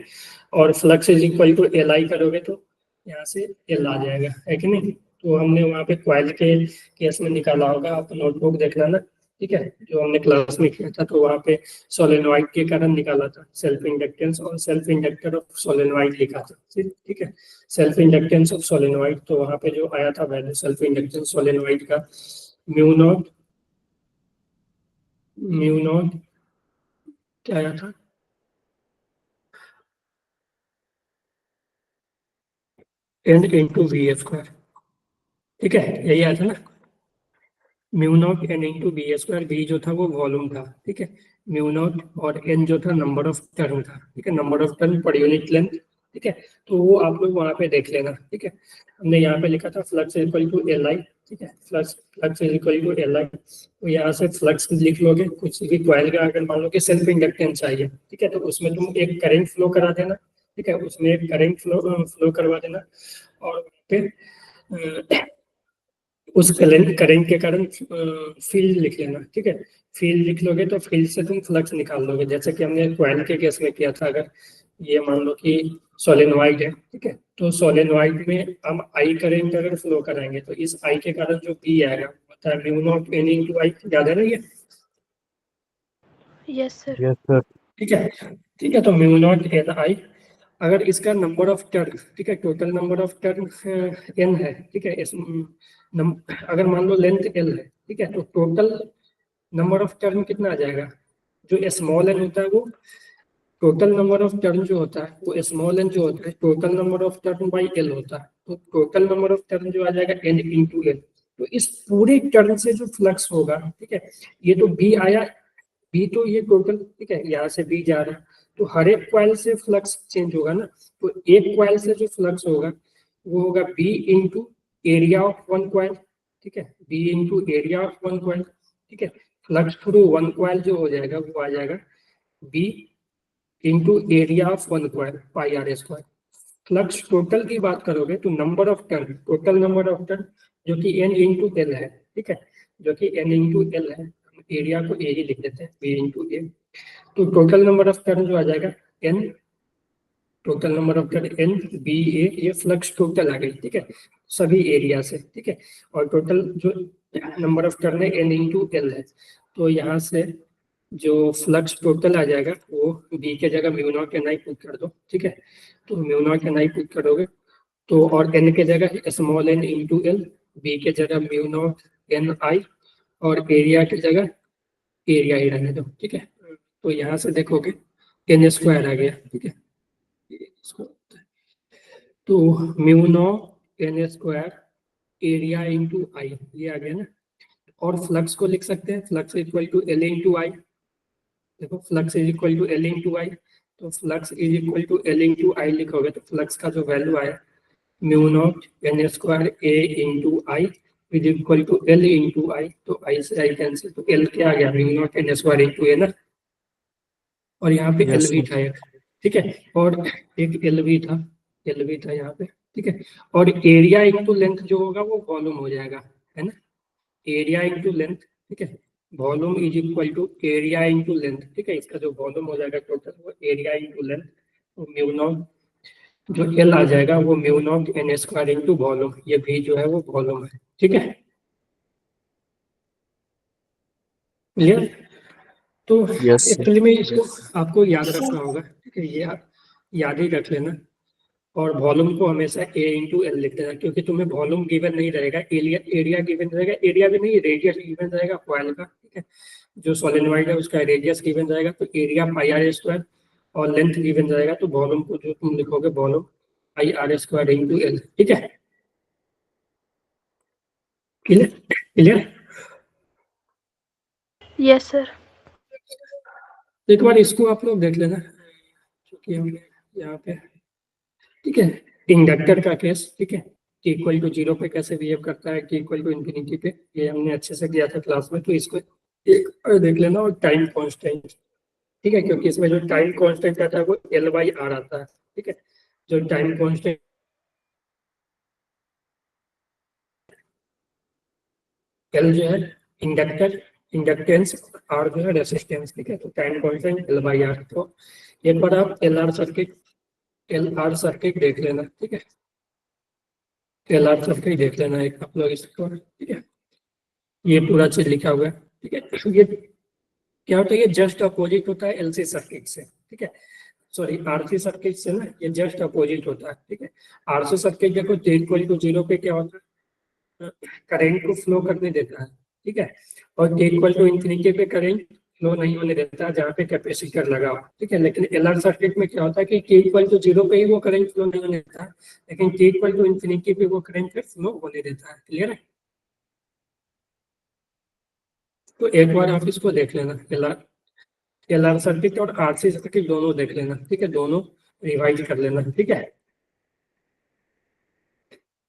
और flux is equal to L I करोगे तो यहाँ से एल आ जाएगा, है कि नहीं, तो हमने वहाँ पे कॉइल के केस में निकाला होगा, आप नोटबुक देख लेना, ठीक है, जो हमने क्लास में किया था, तो वहाँ पे सोलेनोइड के कारण निकाला था सेल्फ इंडक्टेंस, और सेल्फ इंडक्टर ऑफ सोलेनोइड लिखा था, ठीक है, सेल्फ इंडक्टेंस ऑफ सोलेनोइड, तो वहाँ पे जो आया था वैल्यू सेल्फ इंडक्टेंस सोलेनोइड का म्यू नॉट क्या आया था, एंड इंटू वी स्क्वायर, ठीक है, यही आया था ना, mu not N into B square, B जो था वो वॉल्यूम था, ठीक है, म्यू नॉट, और एन जो था नंबर ऑफ टर्न था, ठीक है, number of turn per unit length, ठीक है। तो वो आप लोग वहां पे देख लेना, ठीक है। हमने यहाँ पे लिखा था flux equal to L I, ठीक है, flux equal to L I. तो यहाँ से फ्लक्स लिख लोगे, कुछ भी कॉइल का अगर मान लो कि सेल्फ इंडक्टेंस चाहिए, ठीक है, तो उसमें तुम एक करंट फ्लो करा देना, ठीक है, उसमें एक करंट फ्लो करवा देना, और फिर उस करंट के कारण फील्ड लिख लेना, ठीक है। फील्ड लिख लोगे तो फील्ड से तुम फ्लक्स निकाल लोगे, जैसे कि हमने कॉइल के केस में किया था। अगर ये मान लो कि सोलेनोइड है, ठीक है, तो सोलेनोइड में हम आई करंट अगर फ्लो कराएंगे तो इस आई के कारण जो बी आएगा होता है म्यू नॉट एन इंटू आई, याद है ना ये? Yes sir. Yes sir. ठीक है, ठीक है, तो म्यू नॉट एन आई, अगर इसका नंबर ऑफ टर्न, ठीक है, total number of turn N है, ठीक है, अगर मान लो लेंथ एल है, ठीक है, तो टोटल नंबर ऑफ टर्न कितना आ जाएगा? जो स्मॉल एन होता है वो टोटल नंबर ऑफ टर्न जो होता है वो स्मॉल एन जो होता है total number of turn by L होता है, तो टोटल नंबर ऑफ टर्न जो आ जाएगा एन इंटू एल। तो इस पूरे टर्न से जो फ्लक्स होगा, ठीक है, ये तो बी आया, बी तो ये टोटल, ठीक है, यहाँ से बी जा रहा है, तो हर एक कॉइल से फ्लक्स चेंज होगा ना, तो एक कॉइल से जो फ्लक्स होगा वो होगा B into area of one coil, ठीक है, B into area of one coil, ठीक है। फ्लक्स थ्रू वन कॉइल जो हो जाएगा वो आ जाएगा B into area of one coil pi R square. Flux total की बात करोगे तो number of turn, total number of turn जो कि एन इंटू एल है, ठीक है, जो कि एन इंटू एल है, एरिया को ए ही लिख देते हैं, बी इंटू ए। तो टोटल नंबर ऑफ टर्न जो आ जाएगा N, total number of turn N B A, ये फ्लक्स टोटल आ गई, ठीक है, सभी एरिया से, ठीक है। और टोटल जो नंबर ऑफ टर्न है एन इंटू एल है, तो यहाँ से जो फ्लक्स टोटल आ जाएगा वो बी के जगह mu not N I put कर दो, ठीक है। तो mu not N I put करोगे तो, और एन के जगह small N into L, B के जगह म्यू नॉट एन आई, और एरिया की जगह एरिया ही रहने दो, ठीक है। तो यहाँ से देखोगे एन स्क्वायर आ गया, ठीक है, तो mu not N square area into I, ये आ गया ना। और फ्लक्स को लिख सकते हैं, flux equal to L into I, देखो flux is equal to L into I, तो flux is equal to L into I लिखोगे तो फ्लक्स का जो वैल्यू आया mu not N square A into I is equal to L into I, तो I से I cancel, तो L क्या आ गया mu not N square into A ना, और यहाँ पे Yes, एल भी sir. था एक, ठीक है, और एक एल भी था, एल भी था यहाँ पे, ठीक है। और एरिया इंटू लेंथ जो होगा वो वॉल्यूम हो जाएगा, है ना, एरिया इंटू लेंथ, ठीक है, volume is equal to area into length, ठीक है, इसका जो वॉल्यूम हो जाएगा टोटल वो एरिया इंटू लेंथ, तो म्यू नॉट जो एल आ जाएगा वो mu not N square into volume, ये भी जो है वो वॉल्यूम है, ठीक है, क्लियर? तो Yes, sir. एक्चुअली में इसको आपको याद रखना होगा, ठीक है, ये आप याद ही रख लेना, और वॉल्यूम को हमेशा ए इंटू एल लिख देना, क्योंकि तुम्हें वॉल्यूम गिवन नहीं रहेगा, एरिया एरिया गिवन रहेगा, एरिया भी नहीं रेडियस गिवन रहेगा कॉइल का, ठीक है, जो सोलेनोइड है उसका रेडियस गिवन रहेगा, तो एरिया पाई आर स्क्वायर, और लेंथ गिवन रहेगा, तो वॉल्यूम को जो तुम लिखोगे volume pi R square into L, ठीक है, क्लियर? क्लियर? Yes sir. एक बार इसको आप लोग देख लेना, क्योंकि हमने यहाँ पे, ठीक है, इंडक्टर का केस, ठीक है, टी इक्वल टू जीरो पे कैसे बिहेव करता है, टी इक्वल टू इन्फिनिटी पे, ये हमने अच्छे से किया था क्लास में, तो इसको एक बार देख लेना, और टाइम कांस्टेंट, ठीक है, क्योंकि इसमें जो टाइम कांस्टेंट आता है वो एल बाई आर आता है, ठीक है, जो टाइम कांस्टेंट एल जो है इंडक्टर इंडक्टेंस, आर जो है रेसिस्टेंस, ठीक है, तो time constant L by R. तो एक बार आप एल आर सर्किट देख लेना, ठीक है, एल आर सर्किट देख लेना एक आप लोग इसको, ठीक है, ये पूरा चीज लिखा हुआ है, ठीक है। ये क्या होता है, ये जस्ट अपोजिट होता है एलसी सर्किट से, ठीक है, सॉरी आरसी सर्किट से ना, ये जस्ट अपोजिट होता है, ठीक है। आरसी सर्किट देखो टी इक्वल टू जीरो पे क्या होता है, करंट को फ्लो करने देता है, ठीक है, और टी इक्वल टू इन्फिनिटी पे करंट फ्लो नहीं होने देता है जहाँ पे कैपेसिटर लगा हो, ठीक है। लेकिन एलआर सर्किट में क्या होता है कि टी इक्वल टू जीरो पे ही वो करंट फ्लो नहीं होने देता है, लेकिन टी इक्वल टू इन्फिनिटी पे वो करंट फ्लो होने देता है, क्लियर है? तो एक बार आप इसको देख लेना, एलआर सर्किट और आरसी सर्किट दोनों देख लेना, ठीक है, दोनों रिवाइज कर लेना, ठीक है,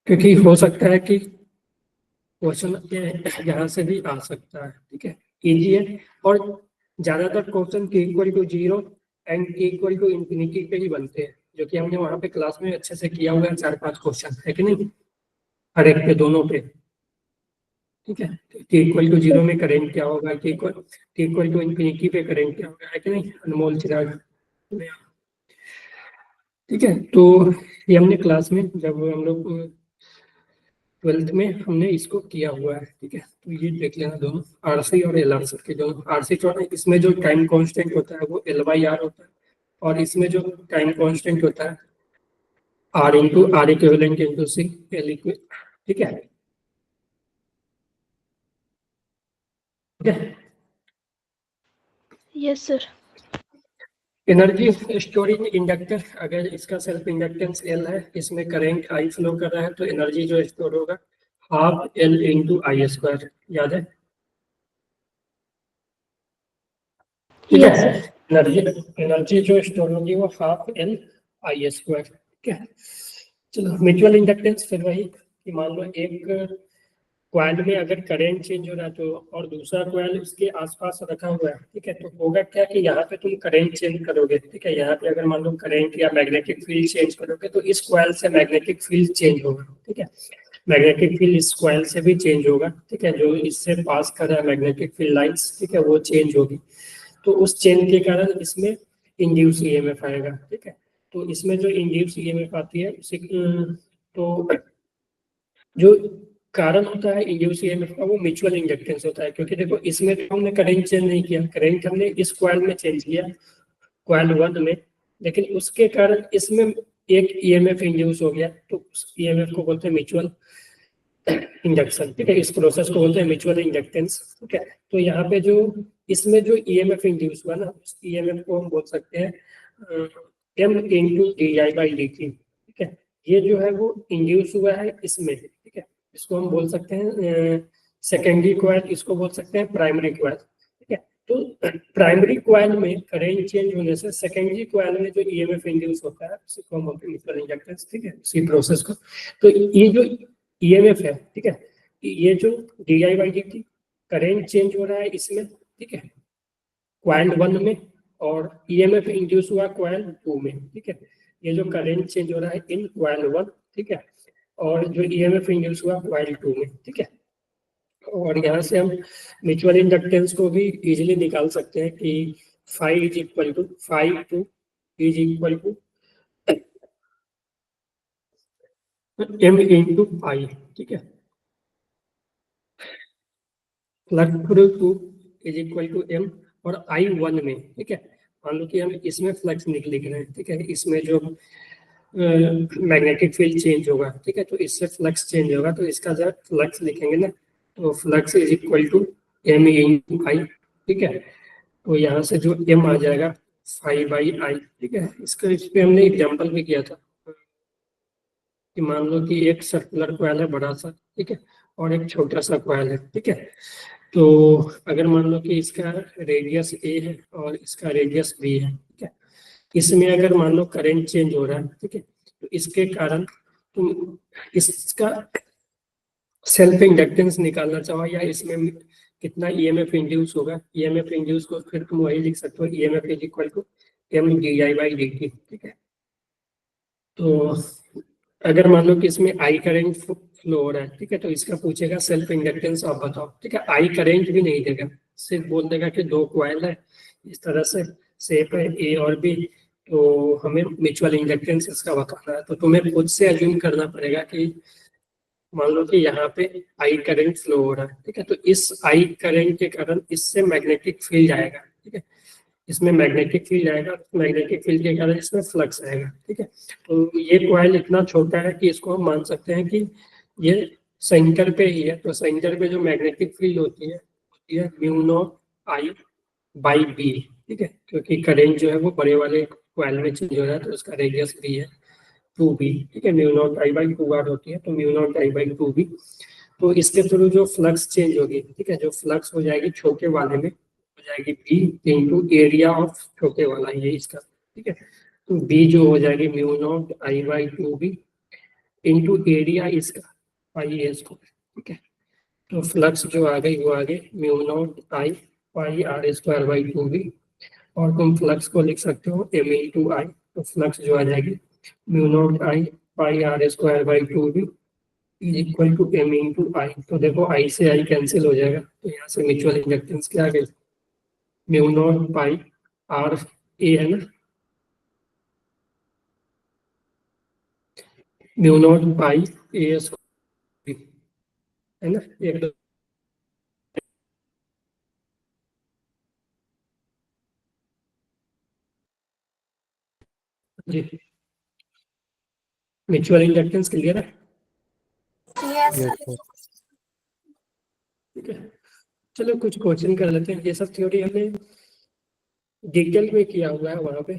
क्योंकि हो सकता है कि क्वेश्चन यहाँ से भी आ सकता है, ठीक है, इजी है। और ज्यादातर क्वेश्चन के इक्वल टू 0 एंड के इक्वल टू इंफिनिटी पे ही बनते हैं, जो कि हमने वहाँ पे क्लास में अच्छे से किया हुआ है, 4-5 क्वेश्चन है कि नहीं, हर एक पे, दोनों पे, ठीक है। के इक्वल टू 0 में करेंट क्या होगा, के इक्वल टू इंफिनिटी पे करेंट क्या होगा, है कि नहीं, अनमोल चिराग, ठीक है। तो ये हमने क्लास में, जब हम लोग 12th में हमने इसको किया हुआ है, ठीक है। तो ये देख लेना दोनों, आरसी और एलआर सर्किट दोनों। आरसी जो है, इसमें जो टाइम कांस्टेंट होता है वो L/R होता है, और इसमें जो टाइम कांस्टेंट होता है R into R equivalent into C L equal, ठीक है, ठीक है। Yes sir. Energy storage inductor, अगर इसका सेल्फ इंडक्टेंस L है, इसमें करंट I फ्लो कर रहा है, तो एनर्जी जो स्टोर होगा हाफ L इंटू आई स्क्वायर, याद है, ठीक यस है। सर। एनर्जी जो स्टोर होगी वो हाफ L आई स्क्वायर, ठीक है। चलो, म्यूचुअल इंडक्टेंस फिर वही कि मान लो एक क्वाइल में अगर करंट चेंज हो रहा है तो, और दूसरा क्वाइल उसके आसपास रखा हुआ है, ठीक है, तो होगा क्या कि यहाँ पे तुम करंट चेंज करोगे, ठीक है, यहाँ पे अगर मान लो करंट या मैग्नेटिक फील्ड चेंज करोगे तो इस क्वाइल से मैग्नेटिक फील्ड चेंज होगा, ठीक है, मैग्नेटिक फील्ड इस क्वाइल से भी चेंज होगा, ठीक है, जो इससे पास कर रहा है मैग्नेटिक फील्ड लाइंस, ठीक है, वो चेंज होगी, तो उस चेंज के कारण इसमें इंड्यूस ईएमएफ आएगा, ठीक है। तो इसमें जो इंड्यूस ईएमएफ आती है उसी, तो जो कारण होता है इंड्यूस ईएमएफ का वो म्यूचुअल इंडक्टेंस होता है, क्योंकि देखो इसमें तो हमने करंट चेंज नहीं किया, करंट हमने इस कॉइल में चेंज किया, कॉइल 1 में, लेकिन उसके कारण इसमें एक ईएमएफ इंड्यूस हो गया, तो उस ईएमएफ को बोलते हैं म्यूचुअल इंडक्शन, ठीक है, इस प्रोसेस को बोलते हैं म्यूचुअल इंडक्टेंस, ठीक है। तो यहाँ पे जो इसमें जो ईएमएफ इंड्यूस हुआ ना, उस ईएमएफ को हम बोल सकते हैं m into D I by D T, ठीक है, ये जो है वो इंड्यूस हुआ है इसमें, ठीक है, इसको हम बोल सकते हैं सेकेंडरी क्वाइल, इसको बोल सकते हैं प्राइमरी क्वाइल, ठीक है। तो प्राइमरी क्वाइल में करंट चेंज होने से सेकेंडरी क्वाइल में जो ईएमएफ इंड्यूस होता है उसी को हम बोलते हैं म्यूचुअल इंडक्टेंस, ठीक है, उसी प्रोसेस को। तो ये जो ईएमएफ है, ठीक है, ये जो D I by D T current change हो रहा है इसमें, ठीक है, क्वाइल 1 में, और ईएमएफ इंड्यूस हुआ क्वाइल 2 में, ठीक है, ये जो करंट चेंज हो रहा है इन क्वाइल 1, ठीक है, और जो ईएमएफ इंड्यूस हुआ क्वाइल 2 में, ठीक है। और यहाँ से हम म्यूचुअल इंडक्टेंस को भी इजीली निकाल सकते हैं कि phi is equal to m into I, ठीक है, flux through 2 is equal to m, और आई 1 में, ठीक है, मान लो कि हम इसमें फ्लक्स लिख रहे हैं, ठीक है, इसमें जो मैग्नेटिक फील्ड चेंज होगा, ठीक है, तो इससे फ्लक्स चेंज होगा, तो इसका जब फ्लक्स लिखेंगे ना, तो flux is equal to m into I, ठीक है, तो यहाँ से जो m आ जाएगा फाई बाई आई, ठीक है। इसका इस पे हमने एग्जाम्पल भी किया था कि मान लो कि एक सर्कुलर कॉइल है बड़ा सा, ठीक है, और एक छोटा सा कॉइल है, ठीक है, तो अगर मान लो कि इसका रेडियस a है और इसका रेडियस b है, ठीक है, इसमें अगर मान लो करंट चेंज हो रहा है, ठीक है, तो इसके कारण तुम इसका सेल्फ इंडक्टेंस निकालना चाहो, या इसमें कितना ईएमएफ इंड्यूस होगा, ईएमएफ इंड्यूस को फिर तुम वही लिख सकते हो, EMF is equal to m D I by D T, ठीक है। तो अगर मान लो कि इसमें आई करंट फ्लो हो रहा है, ठीक है, तो इसका पूछेगा सेल्फ इंडक्टेंस आप बताओ, ठीक है, आई करंट भी नहीं देगा, सिर्फ बोल देगा कि दो कॉइल है, इस तरह से शेप है ए और बी, तो हमें म्यूचुअल इंडक्टेंस इसका बताना है, तो तुम्हें खुद से अज्यूम करना पड़ेगा कि मान लो कि यहाँ पे आई करंट फ्लो हो रहा है, ठीक है, तो इस आई करंट के कारण इससे मैग्नेटिक फील्ड आएगा, ठीक है, इसमें मैग्नेटिक फील्ड आएगा, मैग्नेटिक फील्ड के कारण इसमें फ्लक्स आएगा, ठीक है। तो ये कॉइल इतना छोटा है कि इसको हम मान सकते हैं कि ये सेंटर पे ही है, तो सेंटर पे जो मैग्नेटिक फील्ड होती है mu not I by B, ठीक है, क्योंकि करंट जो है वो बड़े वाले कॉइल में चेंज हो रहा है, तो उसका रेडियस भी है 2b, ठीक है, mu not I by 2r होती है, तो mu not I by 2b, तो इसके थ्रू जो फ्लक्स चेंज होगी, ठीक है, जो फ्लक्स हो जाएगी छोटे वाले में हो जाएगी बी इंटू एरिया ऑफ छोटे वाला, ये इसका, ठीक है। तो बी जो हो जाएगी mu not I by two B into area इसका पाई ए स्क्वायर, ठीक है। तो फ्लक्स जो आ गई वो आ गई mu not I pi R square by two B, और तुम फ्लक्स को लिख सकते हो एम इंटू आई, तो फ्लक्स जो आ जाएगी mu not I pi R square by two B is equal to M into I. तो देखो आई से आई कैंसिल हो जाएगा, तो यहाँ से म्यूचुअल इंडक्टेंस क्या आ गई, mu not pi R A है ना, mu not pi A square है ना, एक दो जी। म्यूचुअल इंडक्टेंस क्लियर है, Yes. Yes, sir. ठीक है। चलो कुछ क्वेश्चन कर लेते हैं, ये सब थ्योरी हमने डिटेल में किया हुआ है वहाँ पे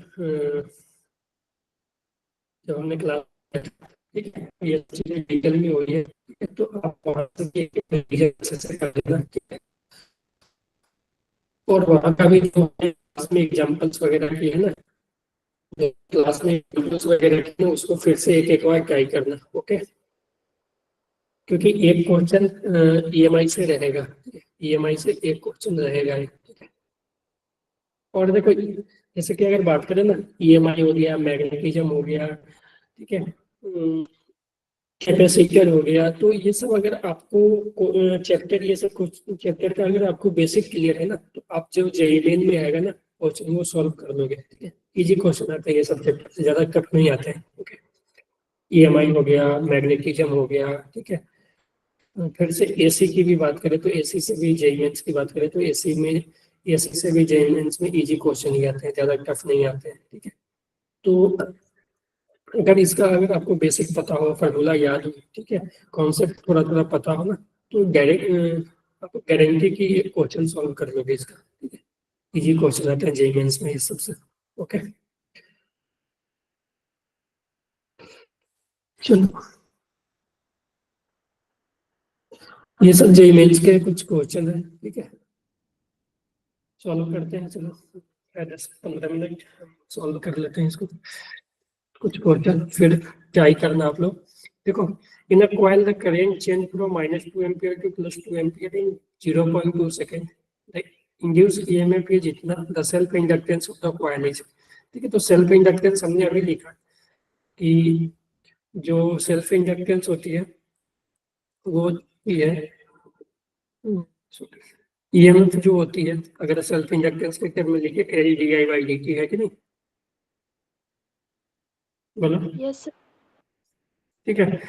जब हमने क्लास, ठीक है, ये चीजें डिटेल में हुई है, ठीक है, तो आप वहाँ से ये अच्छे से कर लेना, ठीक है। और वहाँ का भी जो क्लास में एग्जाम्पल्स वगैरह किए हैं ना, जो क्लास में एग्जाम्पल्स वगैरह किए हैं उसको फिर से एक एक बार ट्राई करना, ओके। क्योंकि एक क्वेश्चन ईएमआई से रहेगा, ईएमआई से एक क्वेश्चन रहेगा, ठीक है। और देखो जैसे कि अगर बात करें ना, ईएमआई हो गया, मैग्नेटिज्म हो गया, ठीक है, कैपेसिटर हो गया, तो ये सब अगर आपको चैप्टर, ये सब कुछ चैप्टर का अगर आपको बेसिक क्लियर है ना, तो आप जो जेईई मेन में आएगा ना क्वेश्चन वो सॉल्व कर लोगे, ठीक है। इजी क्वेश्चन आते हैं, ये सब चैप्टर से ज्यादा टफ नहीं आते हैं, ओके। ईएमआई हो गया, मैग्नेटिज्म हो गया, ठीक है। फिर से एसी की भी बात करें तो एसी से भी जेईई मेंस की बात करें तो एसी से भी जेईई मेंस में इजी क्वेश्चन ही आते हैं, ज्यादा टफ नहीं आते हैं, ठीक है। तो अगर आपको बेसिक पता हो, फार्मूला याद हो, ठीक है, कॉन्सेप्ट थोड़ा थोड़ा पता हो ना, तो डायरेक्ट आपको गारंटी की क्वेश्चन सॉल्व कर लोगे इसका, ठीक है। इजी क्वेश्चन आता है जेईई मेंस में इस सबसे, ओके। चलो ये सब जेईई मेंस के कुछ क्वेश्चन है, ठीक है, सॉल्व करते हैं। चलो 10-15 मिनट सॉल्व कर लेते हैं इसको, कुछ क्वेश्चन फिर ट्राई करना आप लोग। देखो, in a coil the current change from -2 ampere to +2 ampere in 0.2 second, the induced EMF is इतना, the self inductance of the coil is, ठीक है। तो सेल्फ इंडक्टेंस हमने अभी लिखा कि जो सेल्फ इंडक्टेंस होती है वो ये ईएमएफ जो होती है, अगर सेल्फ इंडक्टेंस के टर्म में लिखे L D I by D t, है कि नहीं, बोलो, यस सर। ठीक है।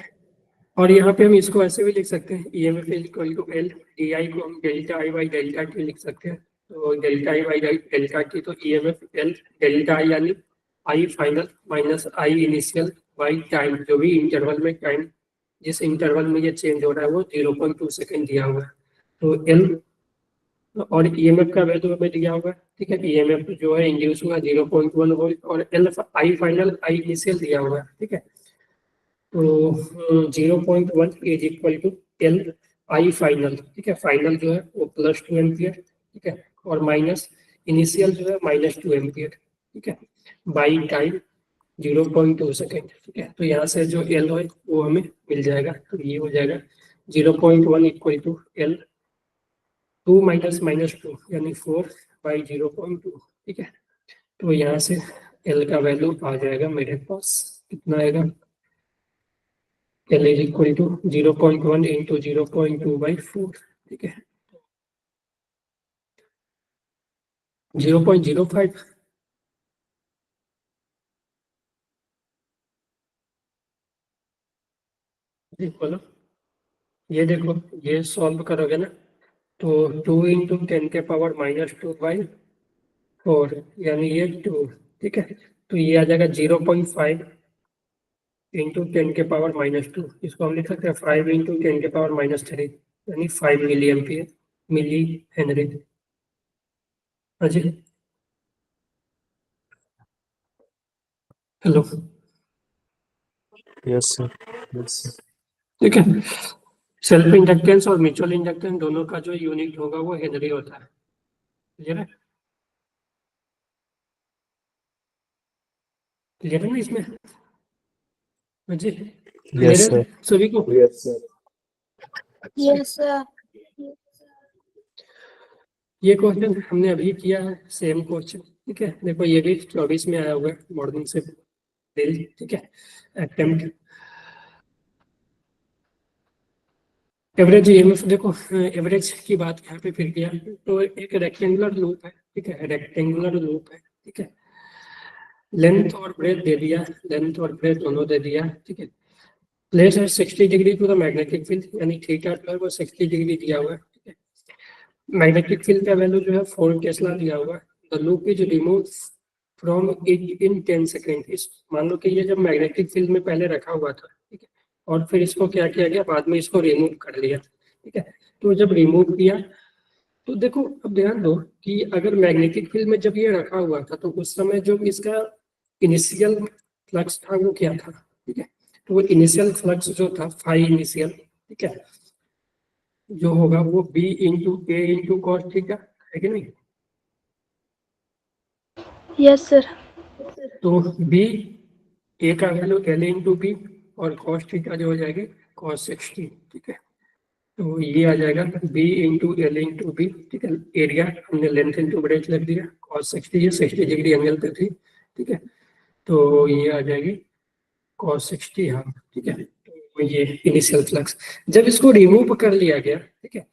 और यहाँ पे हम इसको ऐसे भी लिख सकते हैं, EMF is equal to L D I को हम delta I by delta T लिख सकते हैं। तो delta I by delta T, तो ईएमएफ एल डेल्टा आई यानी I final minus I initial by time, जो भी इंटरवल में टाइम, जिस इंटरवल में ये चेंज हो रहा है वो 0.2 सेकेंड दिया हुआ है। तो एल और ईएमएफ का वैल्यू हमें दिया हुआ है, ठीक है। ईएमएफ जो है इंड्यूस हुआ 0.1 वोल्ट, और L I final I initial दिया हुआ है, ठीक है। तो 0.1 is equal to L I final, ठीक है। फाइनल जो है वो +2 एम्पियर, ठीक है, और माइनस इनिशियल जो है -2 एम्पियर, ठीक है, बाई टाइम 0.2 सेकेंड, ठीक है। तो यहाँ से जो एल है वो हमें मिल जाएगा, तो ये हो जाएगा 0.1 इक्वल टू एल 2 माइनस -2 यानी 4 बाई 0.2, ठीक है। तो यहाँ से एल का वैल्यू आ जाएगा मेरे पास, कितना आएगा, L is equal to 0.1 into 0.2 by 4, ठीक है, 0.05, बोलो। ये देखो, ये सॉल्व करोगे ना, तो 2 इंटू 10 के पावर -2 बाई 4 यानी ये 2, ठीक है। तो ये आ जाएगा 0.5 इंटू 10 के पावर -2, इसको हम लिख सकते हैं 5 इंटू 10 के पावर -3 यानी 5 मिली एम्पियर, मिली हेनरी। हाँ जी, hello, Yes, sir. Yes, sir. ठीक है। सेल्फ इंडक्टेंस और म्यूचुअल इंडक्टेंस दोनों का जो यूनिट होगा वो हेनरी होता है, क्लियर है? क्लियर है ना इसमें? जी क्लियर Yes, है sir. सभी को? Yes, sir. Yes, sir. ये क्वेश्चन हमने अभी किया है, सेम क्वेश्चन, ठीक है? देखो ये भी 24 में आया हुआ है, मॉर्निंग से डेली, ठीक है? अटेम्प्ट एवरेज ईएमएफ, देखो एवरेज की बात यहाँ पे फिर किया तो एक रेक्टेंगुलर लूप है, ठीक है? रेक्टेंगुलर लूप है, ठीक है? लेंथ और ब्रेथ दे दिया, लेंथ और ब्रेथ दोनों दे दिया, ठीक है? प्लेस है 60 degree to the magnetic field, यानी थीटा जो है वो 60 डिग्री दिया हुआ है, ठीक है? मैग्नेटिक फील्ड का वैल्यू जो है 4 टेस्ला दिया हुआ है। The loop is remove from it in 10 second. इस मान लो कि ये जब मैग्नेटिक फील्ड में पहले रखा हुआ था, ठीक है? और फिर इसको क्या किया गया, बाद में इसको रिमूव कर लिया, ठीक है? तो जब रिमूव किया तो देखो अब ध्यान दो कि अगर मैग्नेटिक फील्ड में जब ये रखा हुआ था तो उस समय जो इसका इनिशियल फ्लक्स था वो क्या था, ठीक है? तो वो इनिशियल फ्लक्स जो था फाई इनिशियल, ठीक है, जो होगा वो B into A into cos theta, है कि नहीं? Yes sir. तो बी ए का वैल्यू एल इंटू बी और कॉस थीटा जो हो जाएगी कॉस 60, ठीक है? तो ये आ जाएगा B into L into B, ठीक है? एरिया हमने लेंथ इंटू ब्रेथ लिख दिया, कॉस 60, ये 60 डिग्री एंगल पे थी, ठीक है? तो ये आ जाएगी कॉस 60, हाँ, ठीक है? तो ये इनिशियल फ्लक्स जब इसको रिमूव कर लिया गया, ठीक है,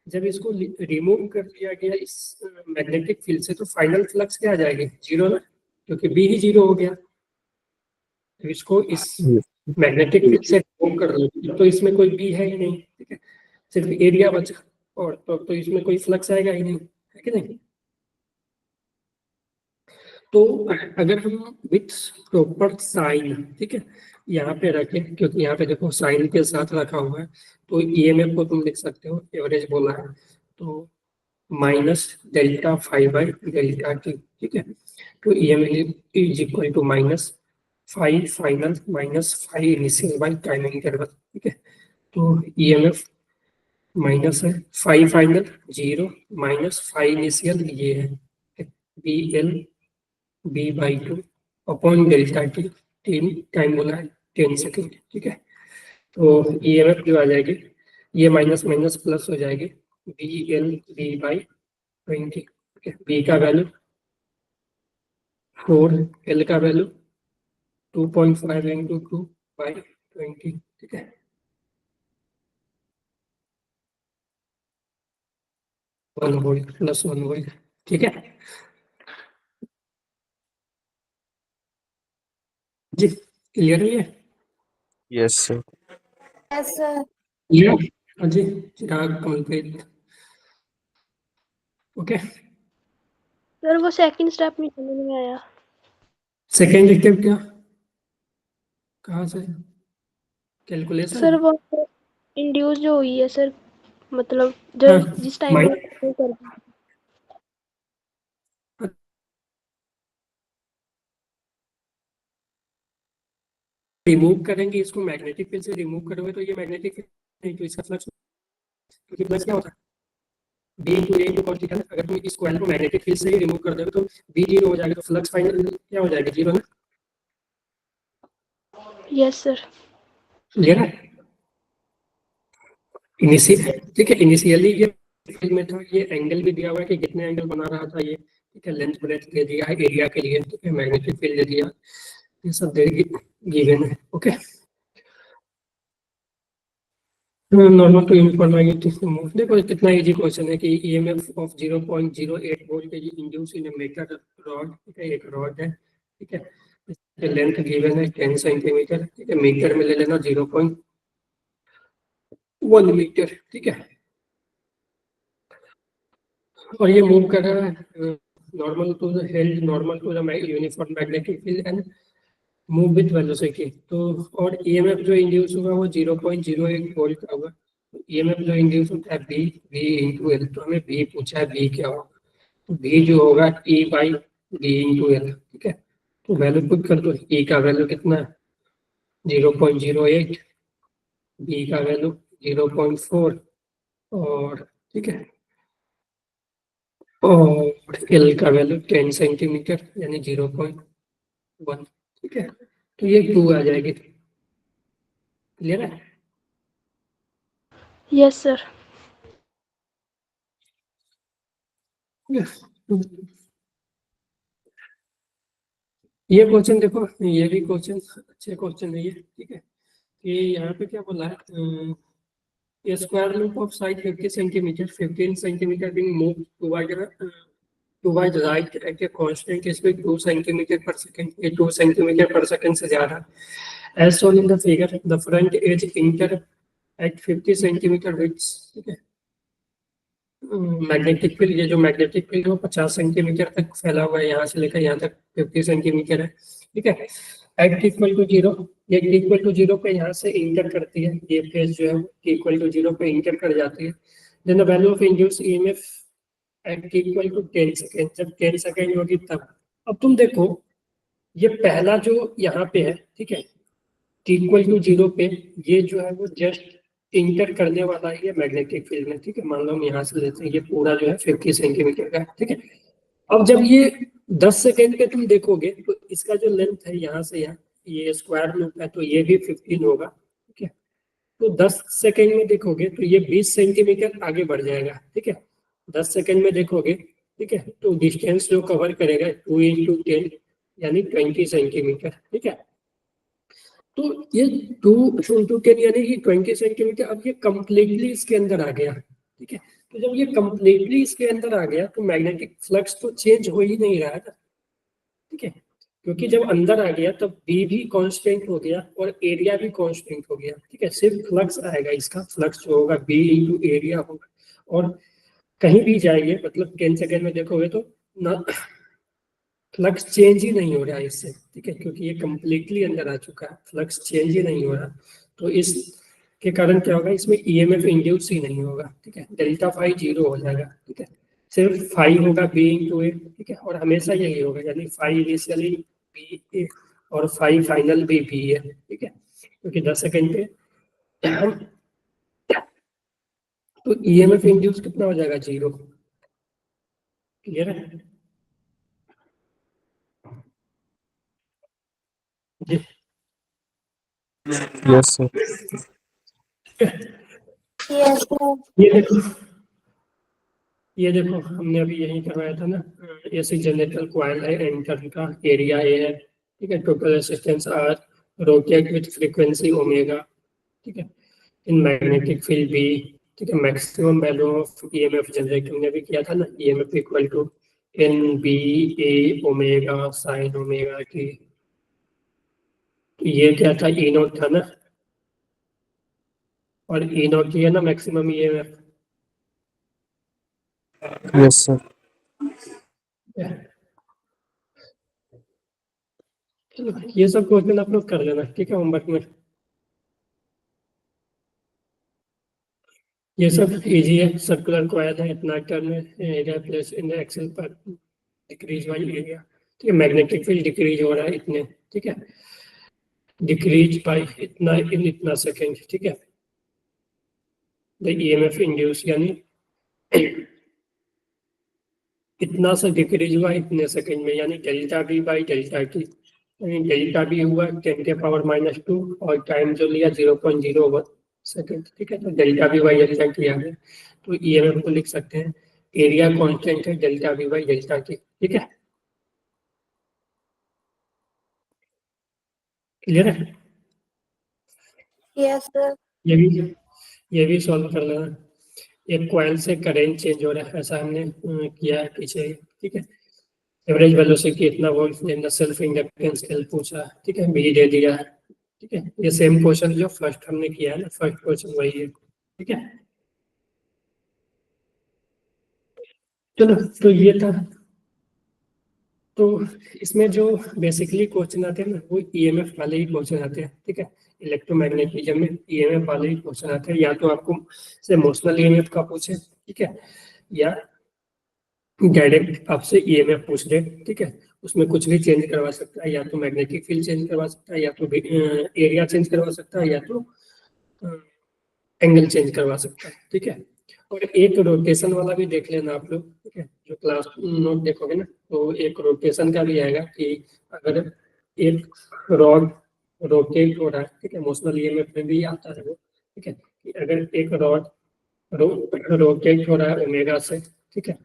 जब इसको रिमूव कर दिया गया इस मैग्नेटिक फील्ड से, तो फाइनल फ्लक्स क्या आ जाएगी, जीरो ना, क्योंकि बी ही जीरो हो गया। तो इसको इस Yes. मैग्नेटिक फील्ड से रिमूव कर दो तो इसमें कोई बी है ही नहीं, ठीक है? सिर्फ एरिया बचा, और तो इसमें कोई फ्लक्स आएगा ही नहीं, है कि नहीं? तो अगर हम विथ प्रॉपर साइन, ठीक है, यहाँ पे रखें, क्योंकि यहाँ पे देखो साइन के साथ रखा हुआ है, तो ईएमएफ को तुम लिख सकते हो, एवरेज बोला है तो minus delta five by delta T, ठीक है? तो EMF is equal to minus five final minus five initial by time interval, ठीक है? तो ईएमएफ माइनस है five final zero minus five initial, ये है B L B by two upon delta T, time बोला है 10 सेकेंड, ठीक है? तो ईएमएफ जो आ जाएगी, ये माइनस माइनस प्लस हो जाएगी, बी एल बी बाई 20, ठीक है? बी का वैल्यू 4, एल का वैल्यू 2.5 इंटू 2 बाई 20, ठीक है? 1 वोल्ट प्लस 1 वोल्ट, ठीक है जी? क्लियर है ये? Yes, sir. Yes, sir. ये हाँ जी, चिराग कमलप्रीत, ओके? सर वो सेकंड स्टेप नहीं समझ में आया। सेकेंड स्टेप क्या, कहाँ से, कैलकुलेशन? सर वो इंड्यूस जो हुई है सर, मतलब जो हाँ, जिस टाइम माइ- वो कर रिमूव करेंगे इसको, मैग्नेटिक फील्ड से रिमूव करोगे तो ये मैग्नेटिक फील्ड नहीं, तो इसका फ्लक्स, क्योंकि फ्लक्स क्या होता है, B into A into cos theta. अगर तुम इस कॉइल को मैग्नेटिक फील्ड से ही रिमूव कर दोगे तो बी जीरो हो जाएगा, तो फ्लक्स फाइनल क्या हो जाएगा, जीरो ना? Yes sir. क्लियर है? इनिशियल, ठीक है, इनिशियली ये फील्ड में था, ये एंगल भी दिया हुआ है कि कितने एंगल बना रहा था ये, ठीक है? लेंथ ब्रेथ दे दिया है एरिया के लिए, ठीक है? मैग्नेटिक फील्ड दे दिया, ये सब दे गिवन है, okay? Normal to uniform magnetic move, देखो कितना इजी क्वेश्चन है कि EMF of 0.08 volt induce in meter rod, ठीक है? एक रॉड है, ठीक है? लेंथ गिवन है 10 सेंटीमीटर, ठीक है? मीटर में ले लेना 0.1 मीटर, ठीक है? और ये मूव कर रहा है normal to the held normal to the uniform magnetic field and move with velocity. तो और ईएमएफ जो इंड्यूस हुआ वो 0.08 वोल्ट का हुआ। ईएमएफ जो इंड्यूस होता है बी बी इंटू एल, तो हमें बी पूछा है, बी क्या होगा? तो बी जो होगा ई बाई बी इंटू एल, ठीक है? तो वैल्यू पुट कर दो, ई का वैल्यू कितना है 0.08, बी का वैल्यू 0.4 और ठीक है, और एल का वैल्यू 10 सेंटीमीटर यानी 0.1, ठीक है। तो ये 2 आ जाएगी। क्लियर है? Yes sir. ये क्वेश्चन देखो, ये भी क्वेश्चन अच्छे क्वेश्चन है ये, ठीक है। ये यहाँ पे क्या बोला है, a square loop of side 50 centimeter, 15 centimeter being moved toward right at a constant speed 2 centimeter per second. ये 2 centimeter per second से जा रहा है। As shown in the figure, the front edge enter at 50 centimeter width, ठीक है। Magnetic field, ये जो magnetic field है वो 50 सेंटीमीटर तक फैला हुआ है, यहाँ से लेकर यहाँ तक 50 सेंटीमीटर है, ठीक है। एट इक्वल टू जीरो, ये इक्वल टू जीरो पे यहाँ से इंटर करती है, ये फेज जो है इक्वल टू जीरो पे इंटर कर जाती है। Then the value of induce EMF at equal to 10 second, जब 10 सेकेंड होगी तब। अब तुम देखो ये पहला जो यहाँ पे है, ठीक है, इक्वल टू जीरो पे, ये जो है वो जस्ट इंटर करने वाला है ये मैग्नेटिक फील्ड में, ठीक है। मान लो हम यहाँ से लेते हैं, ये पूरा जो है 50 सेंटीमीटर का, ठीक है। अब जब ये 10 सेकेंड पे तुम देखोगे तो इसका जो लेंथ है यहाँ से यहाँ, ये स्क्वायर लूप है तो ये भी 15 होगा, ठीक है। तो 10 सेकेंड में देखोगे तो ये 20 सेंटीमीटर आगे बढ़ जाएगा, ठीक है। 10 सेकेंड में देखोगे, ठीक है, तो डिस्टेंस जो कवर करेगा 2 into 10 यानी 20 सेंटीमीटर, ठीक है। तो ये 2 into 10 यानी कि 20 सेंटीमीटर, अब ये कंप्लीटली इसके अंदर आ गया, ठीक है। तो जब ये कंप्लीटली इसके अंदर आ गया तो मैग्नेटिक फ्लक्स तो चेंज हो ही नहीं रहा था, ठीक है, क्योंकि जब अंदर आ गया तब बी भी कांस्टेंट हो गया और एरिया भी कांस्टेंट हो गया, ठीक है। सिर्फ फ्लक्स आएगा, इसका फ्लक्स जो होगा बी इंटू एरिया होगा, और कहीं भी जाएंगे मतलब 10 सेकेंड में देखोगे तो ना फ्लक्स चेंज ही नहीं हो रहा है इससे, ठीक है, क्योंकि ये कंप्लीटली अंदर आ चुका है, फ्लक्स चेंज ही नहीं हो रहा। तो इस के कारण क्या होगा, इसमें ईएमएफ इंड्यूस ही नहीं होगा, ठीक है। डेल्टा फाई 0 हो जाएगा, ठीक है, सिर्फ फाई होगा बी इंटू ए, ठीक है, और हमेशा यही होगा, यानी फाई इनिशियली बी ए और फाई फाइनल भी बी है, ठीक है, क्योंकि 10 सेकेंड पे तो ईएमएफ इंड्यूस कितना हो जाएगा, 0। क्लियर है? जी Yes, sir. Yes, sir. ये देखो हमने अभी यही करवाया था ना, ऐसे जनरेटर कॉइल है, एंटर का एरिया ए है, ठीक है, total resistance R, rotate with frequency omega, ठीक है, इन मैग्नेटिक फील्ड बी, ठीक है, maximum value of EMF generate हमने भी किया था ना, EMF equal to N B A omega sine omega T. ये क्या था, ई नोट था ना, और ई नोट की है ना मैक्सिमम ईएमएफ। Yes, sir. चलो ये सब क्वेश्चन आप लोग कर लेना, ठीक है, होमवर्क में। ये सब इजी है, सर्कुलर कॉइल है, इतना टर्न है, एरिया प्लस इन एक्सेल पर डिक्रीज बाई एरिया, ठीक है। मैग्नेटिक फील्ड डिक्रीज हो रहा है इतने, ठीक है, डिक्रीज बाई इतना इन इतना सेकेंड, ठीक है। द ईएमएफ इंड्यूस यानी इतना सा डिक्रीज हुआ इतने सेकेंड में, यानी delta B by delta T, यानी डेल्टा बी हुआ 10 के पावर -2 और टाइम जो लिया 0.01 सेकेंड, ठीक है। तो delta B by delta T आ गया, तो ईएमएफ को लिख सकते हैं, एरिया कांस्टेंट है delta B by delta T, ठीक है। क्लियर है? Yes, sir. ये भी सॉल्व कर लेना। एक कॉइल से करंट चेंज हो रहा है, ऐसा हमने किया है पीछे, ठीक है। एवरेज वेलोसिटी इतना वोल्ट लेना, सेल्फ इंडक्टेंस एल पूछा, ठीक है, बी दे दिया है, ठीक है। ये सेम क्वेश्चन जो फर्स्ट हमने किया है ना, फर्स्ट क्वेश्चन वही है, ठीक है। चलो तो ये था, तो इसमें जो बेसिकली क्वेश्चन आते हैं ना वो ईएमएफ वाले ही क्वेश्चन आते हैं, ठीक है। इलेक्ट्रोमैग्नेटिज्म में ईएमएफ वाले ही क्वेश्चन आते हैं, या तो आपको से मोशनल ईएमएफ का पूछे, ठीक है, या डायरेक्ट आपसे ईएमएफ पूछ ले, ठीक है। उसमें कुछ भी चेंज करवा सकता है, या तो मैग्नेटिक फील्ड चेंज करवा सकता है, या तो एरिया चेंज करवा सकता है, या तो एंगल चेंज करवा सकता है, ठीक है। और एक रोटेशन वाला भी देख लेना आप लोग, ठीक है। जो क्लास नोट देखोगे ना, तो एक रोटेशन का भी आएगा कि अगर एक रॉड रोटेट हो रहा है, ठीक है, मोशनल ईएमएफ में भी आता है वो, ठीक है, कि अगर एक रॉड रोटेट हो रहा है ओमेगा से, ठीक है,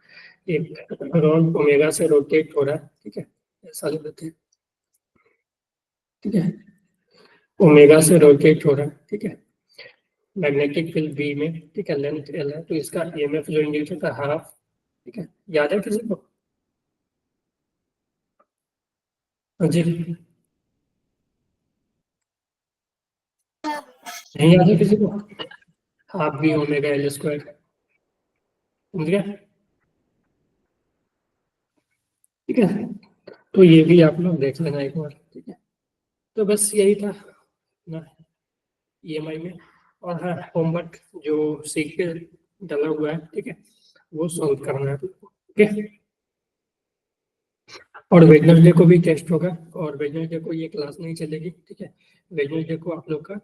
एक रॉड ओमेगा से रोटेट हो रहा है, ठीक है, ऐसा ले लेते हैं, ठीक है, ओमेगा से रोटेट हो रहा है, ठीक है, मैग्नेटिक फील्ड बी में, ठीक है, लेंथ एल है, तो इसका ईएमएफ जो इंड्यूस होता है हाफ, ठीक है, याद है किसी को? हाँ जी, नहीं याद है किसी को? Half B omega L square, समझ गया, ठीक है। तो ये भी आप लोग देख लेना एक बार, ठीक है। तो बस यही था ना ईएमआई में। और हाँ, होमवर्क जो सीख के डला हुआ है, ठीक है, वो सॉल्व करना है, ठीक है। और वेडनेसडे को भी टेस्ट होगा, और वेडनेसडे को ये क्लास नहीं चलेगी, ठीक है। वेडनेसडे को आप लोग का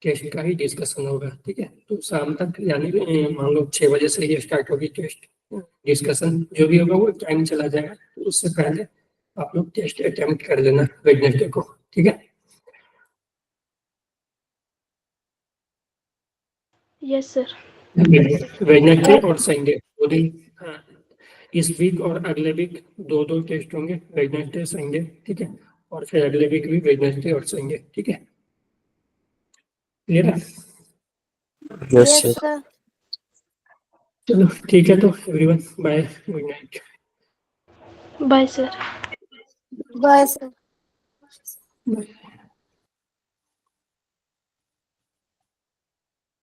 टेस्ट का ही डिस्कशन होगा, ठीक है। तो शाम तक यानी मान लो 6 बजे से ये स्टार्ट होगी टेस्ट डिस्कशन, जो भी होगा वो टाइम चला जाएगा, तो उससे पहले आप लोग टेस्ट अटेम्प्ट कर लेना वेडनेसडे को, ठीक है। Yes sir. वेडनेसडे और संडे दो दिन, हाँ, इस वीक और अगले वीक दो दो टेस्ट होंगे, वेडनेसडे संडे, ठीक है। और फिर अगले वीक भी वेडनेसडे और संडे, ठीक है। क्लियर है? Yes, Yes, sir. sir. चलो ठीक है, तो everyone bye, good night. Bye sir. Bye, sir. Bye.